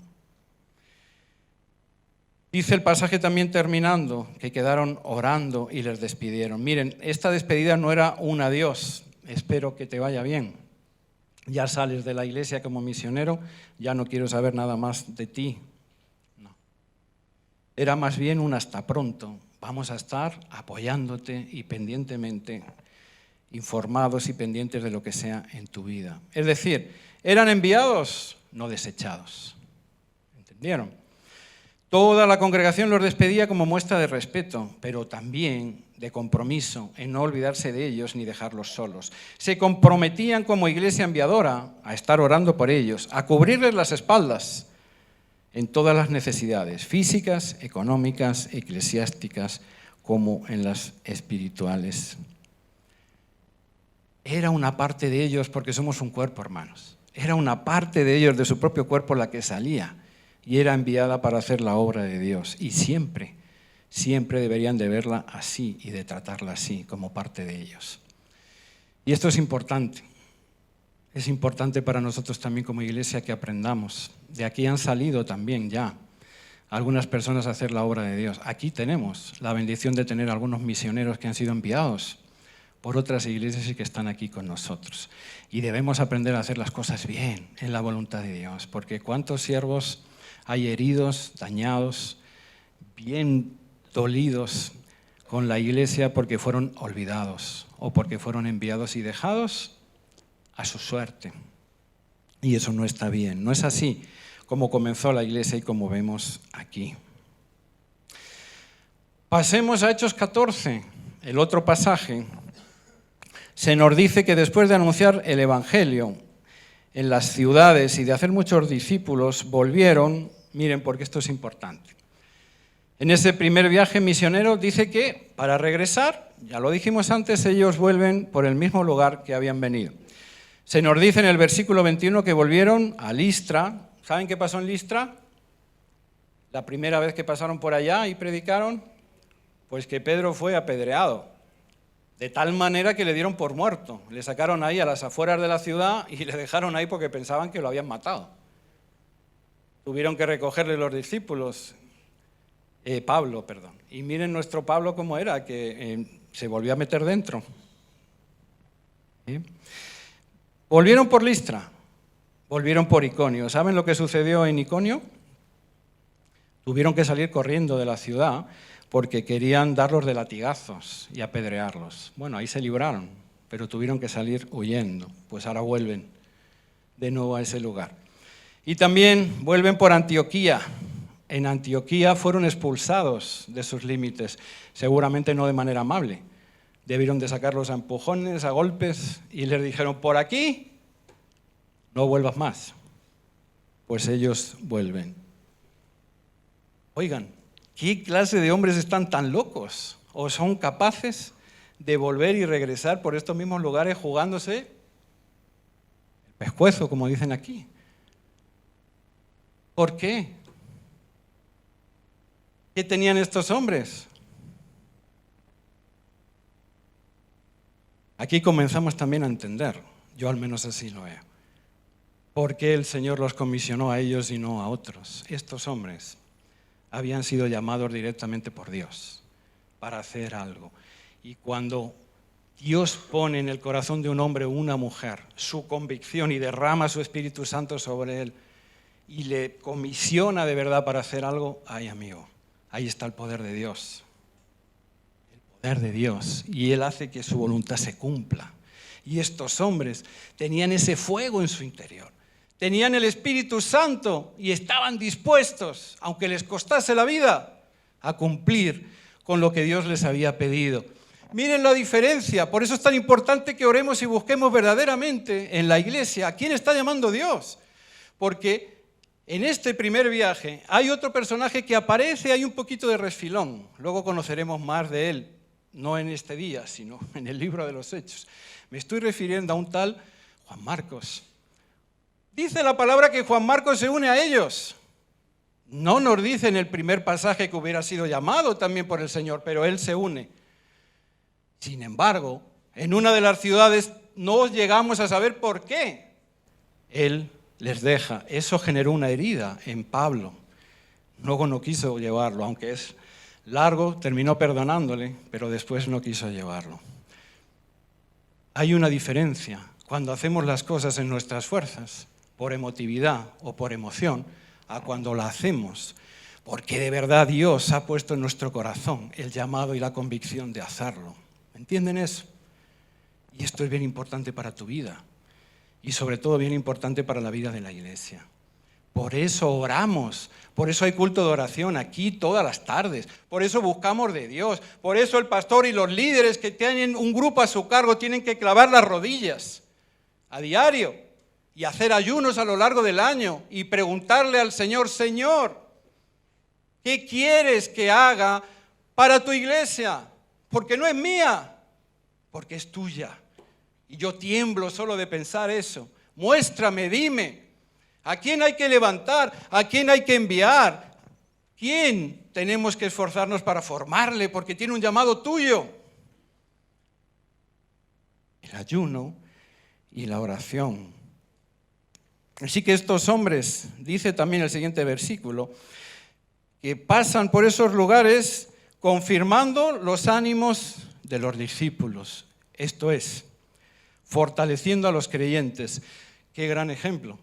Dice el pasaje también terminando, que quedaron orando y les despidieron. Miren, esta despedida no era un adiós, espero que te vaya bien. Ya sales de la iglesia como misionero, ya no quiero saber nada más de ti. No. Era más bien un hasta pronto. Vamos a estar apoyándote y pendientemente informados y pendientes de lo que sea en tu vida. Es decir, eran enviados, no desechados. ¿Entendieron? Toda la congregación los despedía como muestra de respeto, pero también de compromiso en no olvidarse de ellos ni dejarlos solos. Se comprometían como iglesia enviadora a estar orando por ellos, a cubrirles las espaldas en todas las necesidades físicas, económicas, eclesiásticas, como en las espirituales. Era una parte de ellos, porque somos un cuerpo, hermanos. Era una parte de ellos, de su propio cuerpo, la que salía y era enviada para hacer la obra de Dios. Y siempre deberían de verla así y de tratarla así, como parte de ellos. Y esto es importante. Es importante para nosotros también como iglesia que aprendamos. De aquí han salido también ya algunas personas a hacer la obra de Dios. Aquí tenemos la bendición de tener algunos misioneros que han sido enviados por otras iglesias y que están aquí con nosotros. Y debemos aprender a hacer las cosas bien, en la voluntad de Dios, porque cuántos siervos hay heridos, dañados, bien dolidos con la iglesia porque fueron olvidados o porque fueron enviados y dejados a su suerte. Y eso no está bien, no es así como comenzó la iglesia y como vemos aquí. Pasemos a Hechos 14, el otro pasaje. Se nos dice que después de anunciar el Evangelio en las ciudades y de hacer muchos discípulos, volvieron, miren porque esto es importante. En ese primer viaje misionero dice que para regresar, ya lo dijimos antes, ellos vuelven por el mismo lugar que habían venido. Se nos dice en el versículo 21 que volvieron a Listra. ¿Saben qué pasó en Listra? La primera vez que pasaron por allá y predicaron, pues que Pedro fue apedreado. De tal manera que le dieron por muerto. Le sacaron ahí a las afueras de la ciudad y le dejaron ahí porque pensaban que lo habían matado. Tuvieron que recogerle los discípulos, Pablo. Y miren nuestro Pablo cómo era, que se volvió a meter dentro. ¿Sí? Volvieron por Listra, volvieron por Iconio. ¿Saben lo que sucedió en Iconio? Tuvieron que salir corriendo de la ciudad porque querían darlos de latigazos y apedrearlos. Bueno, ahí se libraron, pero tuvieron que salir huyendo. Pues ahora vuelven de nuevo a ese lugar. Y también vuelven por Antioquía. En Antioquía fueron expulsados de sus límites, seguramente no de manera amable. Debieron de sacarlos a empujones, a golpes, y les dijeron, por aquí no vuelvas más. Pues ellos vuelven. Oigan, ¿qué clase de hombres están tan locos? ¿O son capaces de volver y regresar por estos mismos lugares jugándose el pescuezo, como dicen aquí? ¿Por qué? ¿Qué tenían estos hombres? Aquí comenzamos también a entender, yo al menos así lo veo, por qué el Señor los comisionó a ellos y no a otros. Estos hombres habían sido llamados directamente por Dios para hacer algo. Y cuando Dios pone en el corazón de un hombre o una mujer su convicción y derrama su Espíritu Santo sobre él y le comisiona de verdad para hacer algo, ay amigo, ahí está el poder de Dios. El poder de Dios. Y Él hace que su voluntad se cumpla. Y estos hombres tenían ese fuego en su interior. Tenían el Espíritu Santo y estaban dispuestos, aunque les costase la vida, a cumplir con lo que Dios les había pedido. Miren la diferencia, por eso es tan importante que oremos y busquemos verdaderamente en la iglesia a quién está llamando Dios. Porque en este primer viaje hay otro personaje que aparece, hay un poquito de resfilón. Luego conoceremos más de él, no en este día, sino en el libro de los Hechos. Me estoy refiriendo a un tal Juan Marcos. Dice la palabra que Juan Marcos se une a ellos. No nos dice en el primer pasaje que hubiera sido llamado también por el Señor, pero él se une. Sin embargo, en una de las ciudades no llegamos a saber por qué él les deja. Eso generó una herida en Pablo. Luego no quiso llevarlo, aunque es largo, terminó perdonándole, pero después no quiso llevarlo. Hay una diferencia cuando hacemos las cosas en nuestras fuerzas, por emotividad o por emoción, a cuando la hacemos, porque de verdad Dios ha puesto en nuestro corazón el llamado y la convicción de hacerlo. ¿Entienden eso? Y esto es bien importante para tu vida y sobre todo bien importante para la vida de la iglesia. Por eso oramos, por eso hay culto de oración aquí todas las tardes, por eso buscamos de Dios, por eso el pastor y los líderes que tienen un grupo a su cargo tienen que clavar las rodillas a diario y hacer ayunos a lo largo del año y preguntarle al Señor, Señor, ¿qué quieres que haga para tu iglesia? Porque no es mía, porque es tuya. Y yo tiemblo solo de pensar eso. Muéstrame, dime, ¿a quién hay que levantar? ¿A quién hay que enviar? ¿Quién tenemos que esforzarnos para formarle? Porque tiene un llamado tuyo. El ayuno y la oración. Así que estos hombres, dice también el siguiente versículo, que pasan por esos lugares confirmando los ánimos de los discípulos. Esto es, fortaleciendo a los creyentes. Qué gran ejemplo,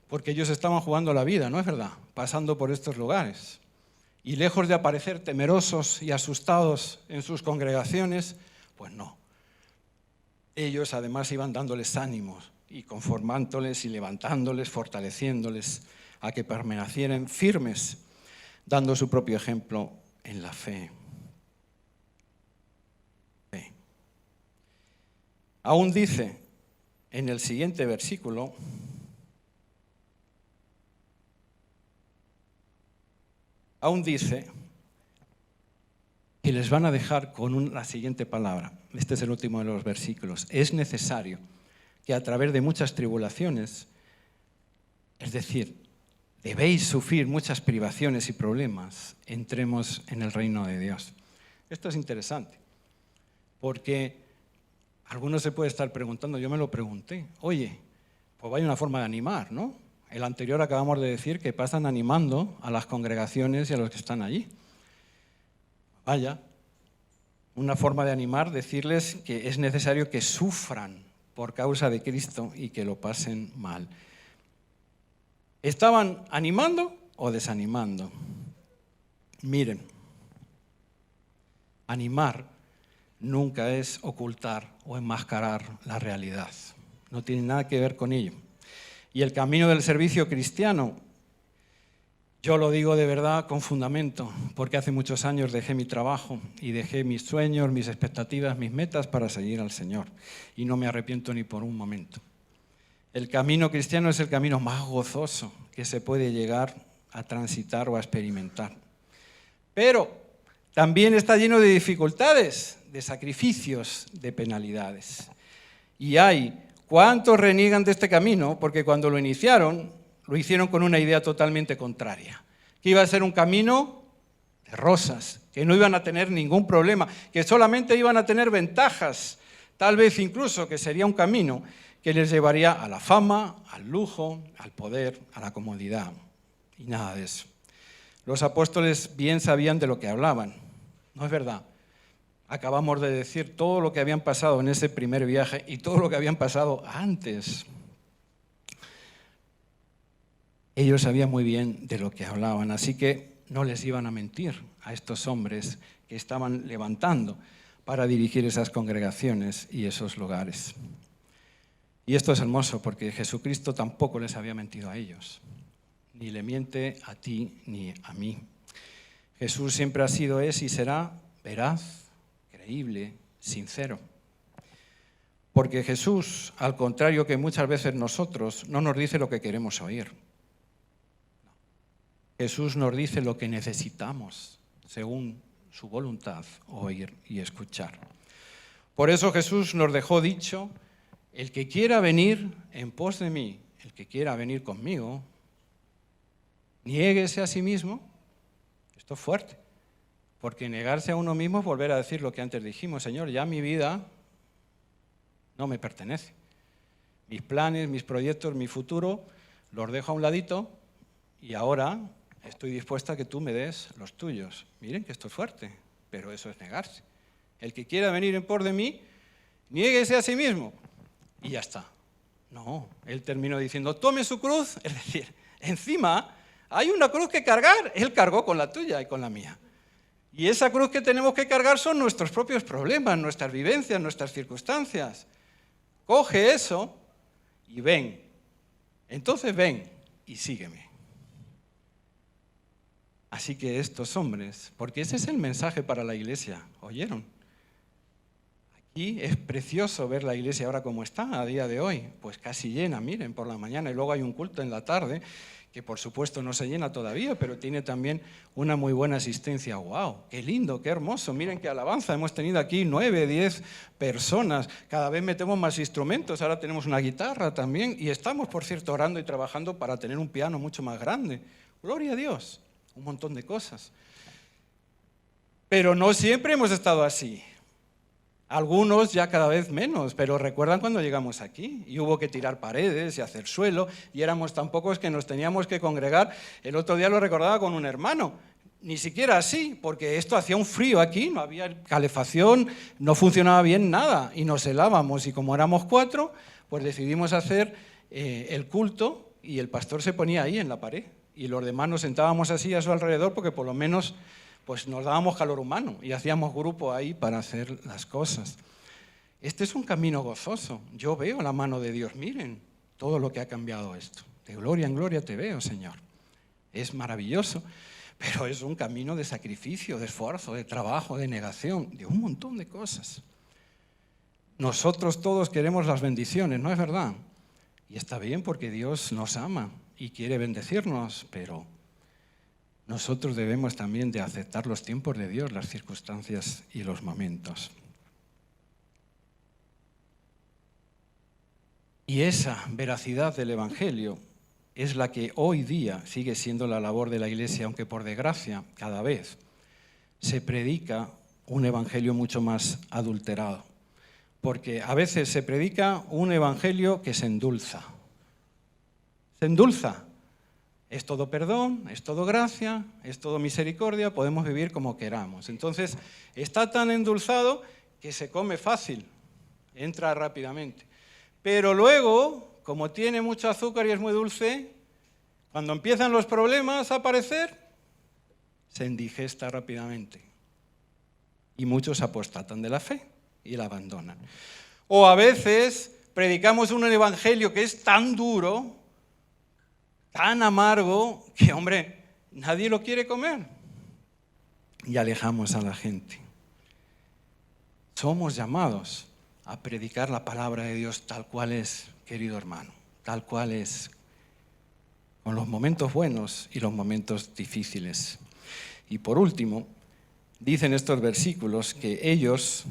porque ellos estaban jugando la vida, ¿no es verdad? Pasando por estos lugares. Y lejos de aparecer temerosos y asustados en sus congregaciones, pues no. Ellos además iban dándoles ánimos y conformándoles y levantándoles, fortaleciéndoles a que permanecieran firmes, dando su propio ejemplo en la fe. Aún dice en el siguiente versículo, que les van a dejar con la siguiente palabra. Este es el último de los versículos. Es necesario que a través de muchas tribulaciones, es decir, debéis sufrir muchas privaciones y problemas, entremos en el reino de Dios. Esto es interesante, porque algunos se puede estar preguntando, yo me lo pregunté, oye, pues hay una forma de animar, ¿no? El anterior acabamos de decir que pasan animando a las congregaciones y a los que están allí. Vaya, una forma de animar, decirles que es necesario que sufran por causa de Cristo y que lo pasen mal. ¿Estaban animando o desanimando? Miren, animar nunca es ocultar o enmascarar la realidad. No tiene nada que ver con ello. Y el camino del servicio cristiano, yo lo digo de verdad con fundamento, porque hace muchos años dejé mi trabajo y dejé mis sueños, mis expectativas, mis metas para seguir al Señor. Y no me arrepiento ni por un momento. El camino cristiano es el camino más gozoso que se puede llegar a transitar o a experimentar. Pero también está lleno de dificultades, de sacrificios, de penalidades. Y hay cuántos reniegan de este camino porque cuando lo iniciaron, lo hicieron con una idea totalmente contraria, que iba a ser un camino de rosas, que no iban a tener ningún problema, que solamente iban a tener ventajas, tal vez incluso que sería un camino que les llevaría a la fama, al lujo, al poder, a la comodidad, y nada de eso. Los apóstoles bien sabían de lo que hablaban, ¿no es verdad? Acabamos de decir todo lo que habían pasado en ese primer viaje y todo lo que habían pasado antes. ellos sabían muy bien de lo que hablaban, así que no les iban a mentir a estos hombres que estaban levantando para dirigir esas congregaciones y esos lugares. Y esto es hermoso porque Jesucristo tampoco les había mentido a ellos, ni le miente a ti ni a mí. Jesús siempre ha sido, es y será veraz, creíble, sincero. Porque Jesús, al contrario que muchas veces nosotros, no nos dice lo que queremos oír. Jesús nos dice lo que necesitamos, según su voluntad, oír y escuchar. Por eso Jesús nos dejó dicho: el que quiera venir en pos de mí, el que quiera venir conmigo, niéguese a sí mismo. Esto es fuerte, porque negarse a uno mismo es volver a decir lo que antes dijimos: Señor, ya mi vida no me pertenece. Mis planes, mis proyectos, mi futuro, los dejo a un ladito y ahora estoy dispuesta a que tú me des los tuyos. Miren que esto es fuerte, pero eso es negarse. El que quiera venir en pos de mí, niéguese a sí mismo. Y ya está. No, él terminó diciendo: tome su cruz, es decir, encima hay una cruz que cargar. Él cargó con la tuya y con la mía. Y esa cruz que tenemos que cargar son nuestros propios problemas, nuestras vivencias, nuestras circunstancias. Coge eso y ven. Entonces ven y sígueme. Así que estos hombres, porque ese es el mensaje para la iglesia, ¿oyeron? Aquí es precioso ver la iglesia ahora como está a día de hoy, pues casi llena, miren, por la mañana, y luego hay un culto en la tarde, que por supuesto no se llena todavía, pero tiene también una muy buena asistencia. ¡Wow! ¡Qué lindo, qué hermoso! Miren qué alabanza, hemos tenido aquí 9, 10 personas, cada vez metemos más instrumentos, ahora tenemos una guitarra también, y estamos, por cierto, orando y trabajando para tener un piano mucho más grande. ¡Gloria a Dios! Un montón de cosas. Pero no siempre hemos estado así. Algunos ya cada vez menos, pero recuerdan cuando llegamos aquí y hubo que tirar paredes y hacer suelo y éramos tan pocos que nos teníamos que congregar. El otro día lo recordaba con un hermano, ni siquiera así, porque esto hacía un frío aquí, no había calefacción, no funcionaba bien nada y nos helábamos, y como éramos 4, pues decidimos hacer el culto y el pastor se ponía ahí en la pared y los demás nos sentábamos así a su alrededor porque por lo menos pues nos dábamos calor humano y hacíamos grupo ahí para hacer las cosas. Este es un camino gozoso. Yo veo la mano de Dios. Miren todo lo que ha cambiado esto. De gloria en gloria te veo, Señor. Es maravilloso, pero es un camino de sacrificio, de esfuerzo, de trabajo, de negación, de un montón de cosas. Nosotros todos queremos las bendiciones, ¿no es verdad? Y está bien porque Dios nos ama y quiere bendecirnos, pero nosotros debemos también de aceptar los tiempos de Dios, las circunstancias y los momentos. Y esa veracidad del Evangelio es la que hoy día sigue siendo la labor de la Iglesia, aunque por desgracia cada vez se predica un Evangelio mucho más adulterado. Porque a veces se predica un Evangelio que se endulza. Se endulza. Es todo perdón, es todo gracia, es todo misericordia, podemos vivir como queramos. Entonces, está tan endulzado que se come fácil, entra rápidamente. Pero luego, como tiene mucho azúcar y es muy dulce, cuando empiezan los problemas a aparecer, se indigesta rápidamente. Y muchos apostatan de la fe y la abandonan. O a veces predicamos un evangelio que es tan duro, tan amargo, que, hombre, nadie lo quiere comer. Y alejamos a la gente. Somos llamados a predicar la palabra de Dios tal cual es, querido hermano, tal cual es, con los momentos buenos y los momentos difíciles. Y por último, dicen estos versículos que ellos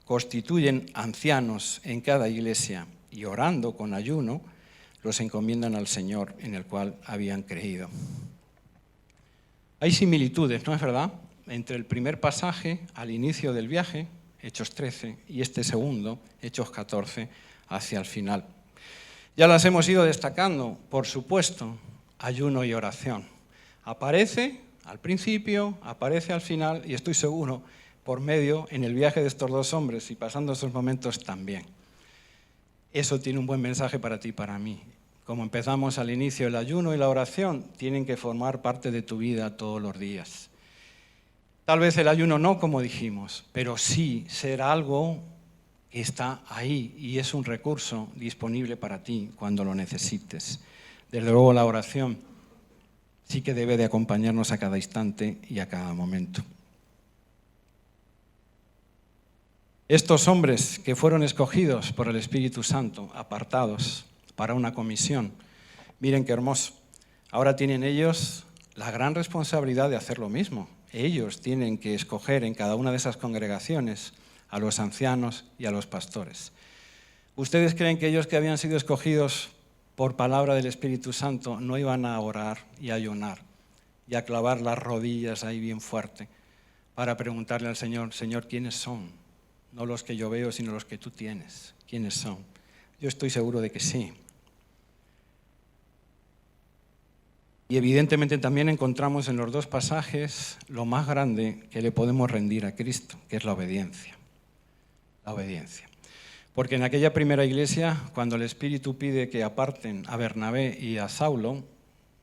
constituyen ancianos en cada iglesia y orando con ayuno, los encomiendan al Señor en el cual habían creído. Hay similitudes, ¿no es verdad?, entre el primer pasaje al inicio del viaje, Hechos 13, y este segundo, Hechos 14, hacia el final. Ya las hemos ido destacando, por supuesto, ayuno y oración. Aparece al principio, aparece al final, y estoy seguro, por medio, en el viaje de estos dos hombres y pasando esos momentos también. Eso tiene un buen mensaje para ti y para mí. como empezamos al inicio, el ayuno y la oración tienen que formar parte de tu vida todos los días. Tal vez el ayuno no, como dijimos, pero sí ser algo que está ahí y es un recurso disponible para ti cuando lo necesites. Desde luego la oración sí que debe de acompañarnos a cada instante y a cada momento. Estos hombres que fueron escogidos por el Espíritu Santo, apartados para una comisión, miren qué hermoso. Ahora tienen ellos la gran responsabilidad de hacer lo mismo. Ellos tienen que escoger en cada una de esas congregaciones a los ancianos y a los pastores. ¿Ustedes creen que ellos que habían sido escogidos por palabra del Espíritu Santo no iban a orar y a ayunar y a clavar las rodillas ahí bien fuerte para preguntarle al Señor, Señor, ¿quiénes son? No los que yo veo, sino los que tú tienes. ¿Quiénes son? Yo estoy seguro de que sí. Y evidentemente también encontramos en los dos pasajes lo más grande que le podemos rendir a Cristo, que es la obediencia. La obediencia. Porque en aquella primera iglesia, cuando el Espíritu pide que aparten a Bernabé y a Saulo,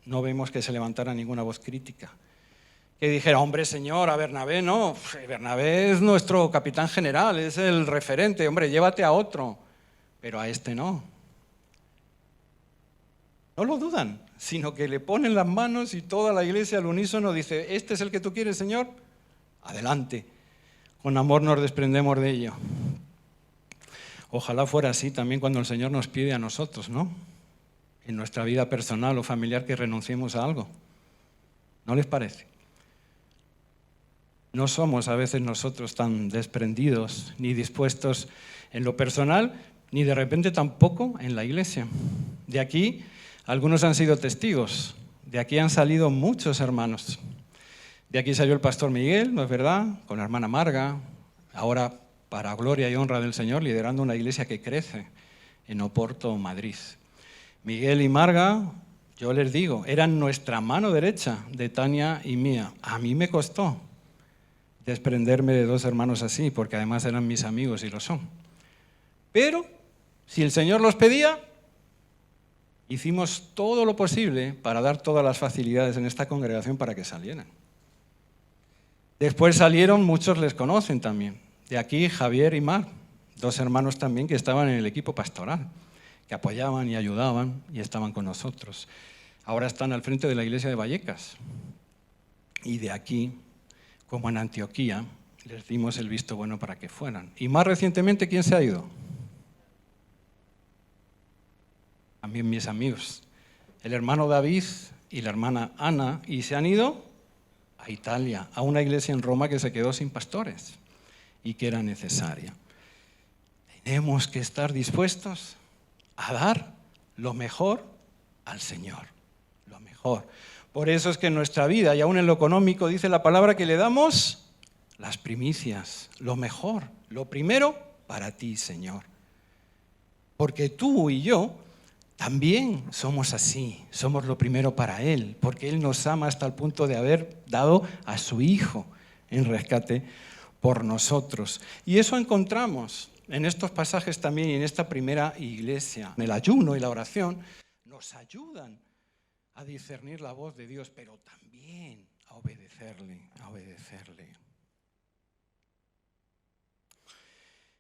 no vemos que se levantara ninguna voz crítica. Que dijera, hombre, Señor, a Bernabé no, Bernabé es nuestro capitán general, es el referente, hombre, llévate a otro, pero a este no. No lo dudan, sino que le ponen las manos y toda la iglesia al unísono dice, ¿este es el que tú quieres, Señor? Adelante, con amor nos desprendemos de ello. Ojalá fuera así también cuando el Señor nos pide a nosotros, ¿no? En nuestra vida personal o familiar que renunciemos a algo. ¿No les parece? No somos a veces nosotros tan desprendidos ni dispuestos en lo personal, ni de repente tampoco en la iglesia. De aquí, algunos han sido testigos, de aquí han salido muchos hermanos. De aquí salió el pastor Miguel, ¿no es verdad?, con la hermana Marga, ahora para gloria y honra del Señor, liderando una iglesia que crece en Oporto, Madrid. Miguel y Marga, yo les digo, eran nuestra mano derecha de Tania y mía. A mí me costó desprenderme de dos hermanos así, porque además eran mis amigos y lo son. Pero, si el Señor los pedía, hicimos todo lo posible para dar todas las facilidades en esta congregación para que salieran. Después salieron, muchos les conocen también. De aquí Javier y Mar, dos hermanos también que estaban en el equipo pastoral, que apoyaban y ayudaban y estaban con nosotros. Ahora están al frente de la iglesia de Vallecas. Y de aquí, como en Antioquía, les dimos el visto bueno para que fueran. Y más recientemente, ¿quién se ha ido? También mis amigos, el hermano David y la hermana Ana, y se han ido a Italia, a una iglesia en Roma que se quedó sin pastores y que era necesaria. Tenemos que estar dispuestos a dar lo mejor al Señor, lo mejor. Por eso es que en nuestra vida, y aún en lo económico, dice la palabra que le damos las primicias, lo mejor, lo primero para ti, Señor. Porque tú y yo también somos así, somos lo primero para Él, porque Él nos ama hasta el punto de haber dado a su Hijo en rescate por nosotros. Y eso encontramos en estos pasajes también y en esta primera iglesia. El ayuno y la oración nos ayudan a discernir la voz de Dios, pero también a obedecerle, a obedecerle.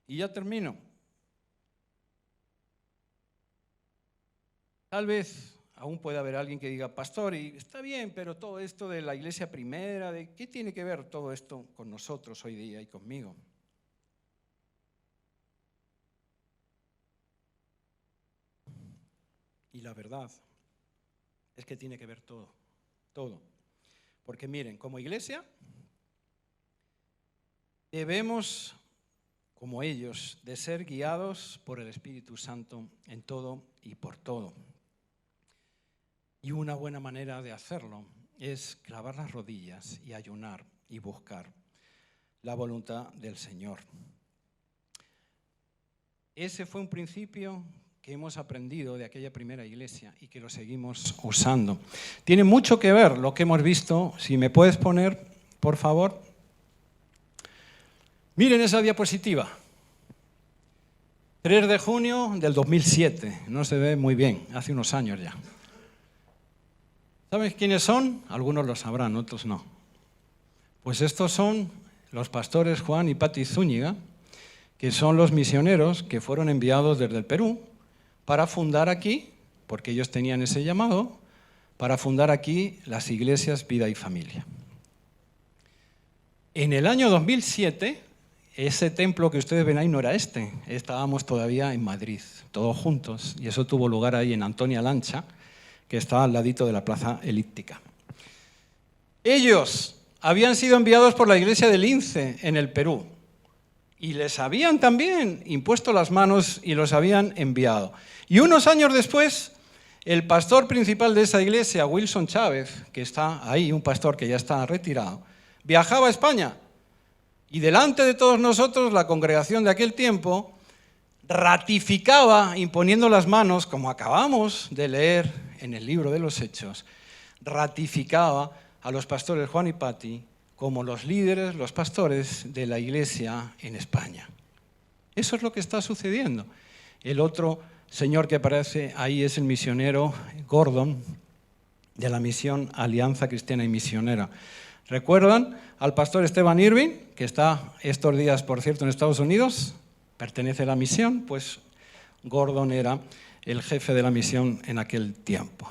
Y ya termino. Tal vez aún puede haber alguien que diga, pastor, y está bien, pero todo esto de la iglesia primera, ¿qué tiene que ver todo esto con nosotros hoy día y conmigo? Y la verdad es que tiene que ver todo, todo. Porque miren, como iglesia debemos, como ellos, de ser guiados por el Espíritu Santo en todo y por todo. Y una buena manera de hacerlo es clavar las rodillas y ayunar y buscar la voluntad del Señor. Ese fue un principio que hemos aprendido de aquella primera iglesia y que lo seguimos usando. Tiene mucho que ver lo que hemos visto. Si me puedes poner, por favor. Miren esa diapositiva. 3 de junio del 2007, no se ve muy bien, hace unos años ya. ¿Sabes quiénes son? Algunos lo sabrán, otros no. Pues estos son los pastores Juan y Pati Zúñiga, que son los misioneros que fueron enviados desde el Perú para fundar aquí, porque ellos tenían ese llamado, para fundar aquí las iglesias Vida y Familia. En el año 2007, ese templo que ustedes ven ahí no era este, estábamos todavía en Madrid, todos juntos, y eso tuvo lugar ahí en Antonia Lancha, que está al ladito de la Plaza Elíptica. Ellos habían sido enviados por la iglesia de Lince en el Perú, y les habían también impuesto las manos y los habían enviado. Y unos años después, el pastor principal de esa iglesia, Wilson Chávez, que está ahí, un pastor que ya está retirado, viajaba a España y delante de todos nosotros, la congregación de aquel tiempo, ratificaba, imponiendo las manos, como acabamos de leer en el libro de los Hechos, ratificaba a los pastores Juan y Pati como los líderes, los pastores de la iglesia en España. Eso es lo que está sucediendo. El otro señor que aparece ahí es el misionero Gordon, de la misión Alianza Cristiana y Misionera. ¿Recuerdan al pastor Esteban Irving, que está estos días, por cierto, en Estados Unidos? Pertenece a la misión, pues Gordon era el jefe de la misión en aquel tiempo.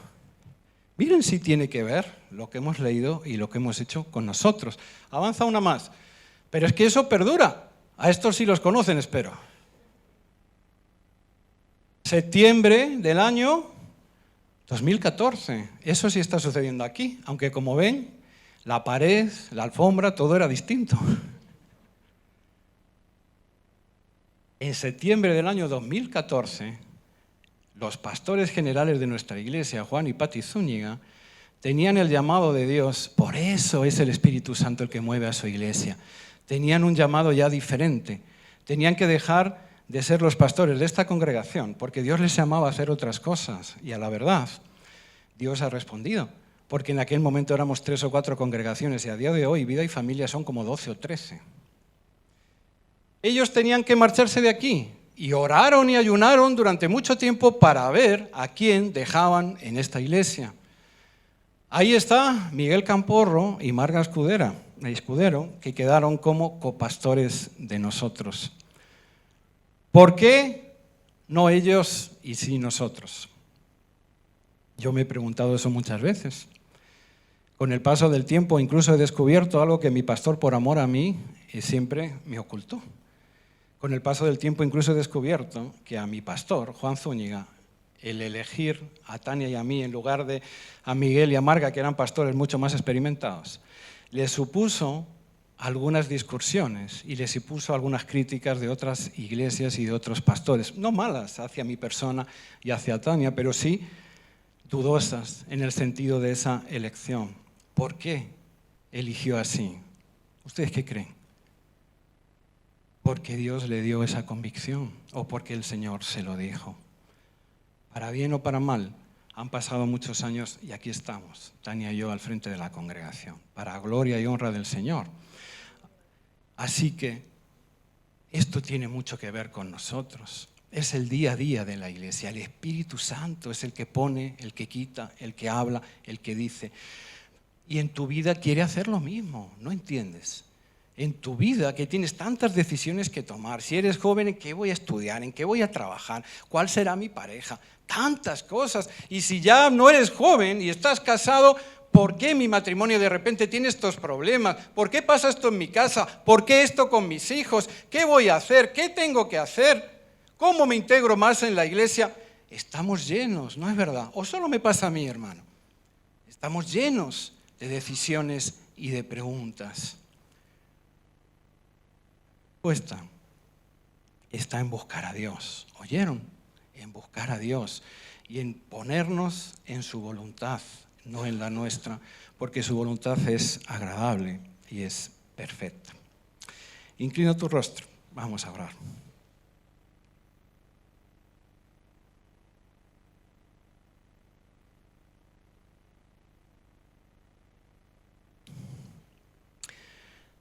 Miren si tiene que ver lo que hemos leído y lo que hemos hecho con nosotros. Avanza una más. Pero es que eso perdura. A estos sí los conocen, espero. Septiembre del año 2014. Eso sí está sucediendo aquí, aunque como ven, la pared, la alfombra, todo era distinto. En septiembre del año 2014, los pastores generales de nuestra iglesia, Juan y Pati Zúñiga, tenían el llamado de Dios, por eso es el Espíritu Santo el que mueve a su iglesia. Tenían un llamado ya diferente. Tenían que dejar de ser los pastores de esta congregación, porque Dios les llamaba a hacer otras cosas. Y a la verdad, Dios ha respondido, porque en aquel momento éramos 3 o 4 congregaciones y a día de hoy Vida y Familia son como 12 o 13. Ellos tenían que marcharse de aquí y oraron y ayunaron durante mucho tiempo para ver a quién dejaban en esta iglesia. Ahí está Miguel Camporro y Marga Escudero, que quedaron como copastores de nosotros. ¿Por qué no ellos y sí nosotros? Yo me he preguntado eso muchas veces. Con el paso del tiempo incluso he descubierto algo que mi pastor, por amor a mí, siempre me ocultó. Con el paso del tiempo incluso he descubierto que a mi pastor, Juan Zúñiga, el elegir a Tania y a mí en lugar de a Miguel y a Marga, que eran pastores mucho más experimentados, les supuso algunas discusiones y les supuso algunas críticas de otras iglesias y de otros pastores, no malas hacia mi persona y hacia Tania, pero sí dudosas en el sentido de esa elección. ¿Por qué eligió así? ¿Ustedes qué creen? ¿Porque Dios le dio esa convicción o porque el Señor se lo dijo? Para bien o para mal, han pasado muchos años y aquí estamos, Tania y yo al frente de la congregación, para gloria y honra del Señor. Así que esto tiene mucho que ver con nosotros. Es el día a día de la iglesia. El Espíritu Santo es el que pone, el que quita, el que habla, el que dice. Y en tu vida quiere hacer lo mismo, ¿no entiendes? En tu vida que tienes tantas decisiones que tomar. Si eres joven, ¿en qué voy a estudiar? ¿En qué voy a trabajar? ¿Cuál será mi pareja? Tantas cosas. Y si ya no eres joven y estás casado, ¿por qué mi matrimonio de repente tiene estos problemas? ¿Por qué pasa esto en mi casa? ¿Por qué esto con mis hijos? ¿Qué voy a hacer? ¿Qué tengo que hacer? ¿Cómo me integro más en la iglesia? Estamos llenos, ¿no es verdad? ¿O solo me pasa a mí, hermano? Estamos llenos de decisiones y de preguntas. Respuesta está en buscar a Dios. ¿Oyeron? En buscar a Dios y en ponernos en su voluntad, no en la nuestra, porque su voluntad es agradable y es perfecta. Inclina tu rostro, vamos a orar.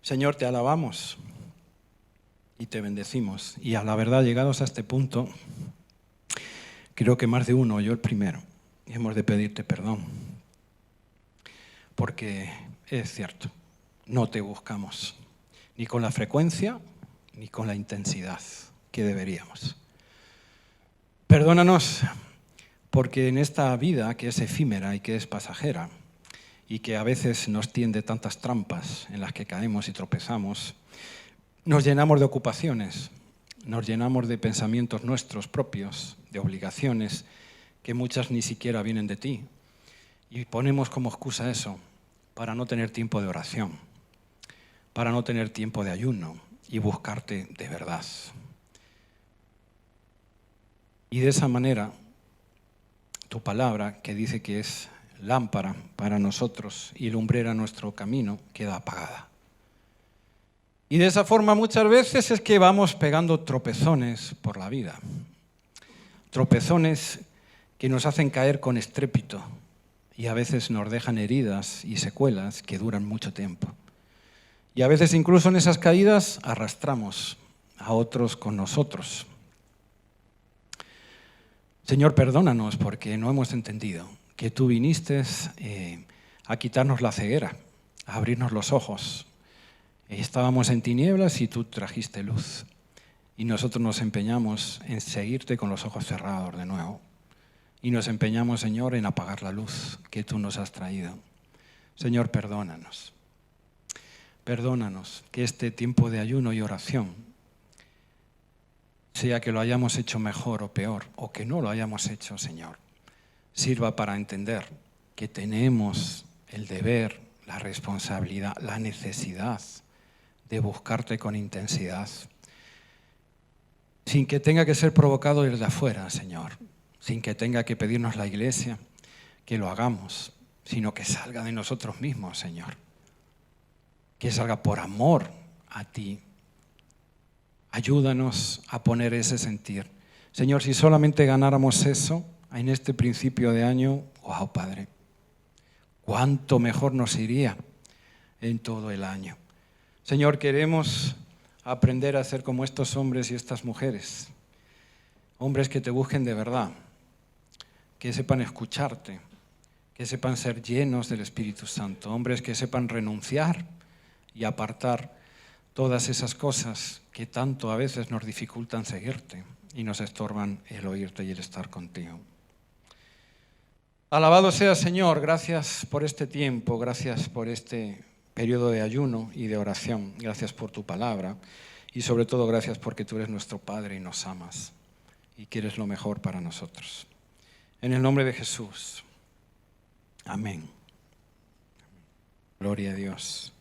Señor, te alabamos y te bendecimos. Y a la verdad, llegados a este punto, creo que más de uno, yo el primero, hemos de pedirte perdón. Porque es cierto, no te buscamos, ni con la frecuencia, ni con la intensidad que deberíamos. Perdónanos, porque en esta vida que es efímera y que es pasajera, y que a veces nos tiende tantas trampas en las que caemos y tropezamos, nos llenamos de ocupaciones, nos llenamos de pensamientos nuestros propios, de obligaciones que muchas ni siquiera vienen de ti, y ponemos como excusa eso, para no tener tiempo de oración, para no tener tiempo de ayuno y buscarte de verdad. Y de esa manera, tu palabra, que dice que es lámpara para nosotros y lumbrera nuestro camino, queda apagada. Y de esa forma muchas veces es que vamos pegando tropezones por la vida. Tropezones que nos hacen caer con estrépito y a veces nos dejan heridas y secuelas que duran mucho tiempo. Y a veces incluso en esas caídas arrastramos a otros con nosotros. Señor, perdónanos porque no hemos entendido que tú viniste a quitarnos la ceguera, a abrirnos los ojos. Estábamos en tinieblas y tú trajiste luz. Y nosotros nos empeñamos en seguirte con los ojos cerrados de nuevo. Y nos empeñamos, Señor, en apagar la luz que tú nos has traído. Señor, perdónanos. Perdónanos que este tiempo de ayuno y oración, sea que lo hayamos hecho mejor o peor, o que no lo hayamos hecho, Señor, sirva para entender que tenemos el deber, la responsabilidad, la necesidad de buscarte con intensidad, sin que tenga que ser provocado desde afuera, Señor, sin que tenga que pedirnos la Iglesia que lo hagamos, sino que salga de nosotros mismos, Señor, que salga por amor a ti. Ayúdanos a poner ese sentir. Señor, si solamente ganáramos eso en este principio de año, ¡wow, Padre! ¡Cuánto mejor nos iría en todo el año! Señor, queremos aprender a ser como estos hombres y estas mujeres. Hombres que te busquen de verdad, que sepan escucharte, que sepan ser llenos del Espíritu Santo. Hombres que sepan renunciar y apartar todas esas cosas que tanto a veces nos dificultan seguirte y nos estorban el oírte y el estar contigo. Alabado sea, Señor, gracias por este tiempo, gracias por este periodo de ayuno y de oración, gracias por tu palabra y sobre todo gracias porque tú eres nuestro Padre y nos amas y quieres lo mejor para nosotros. En el nombre de Jesús. Amén. Gloria a Dios.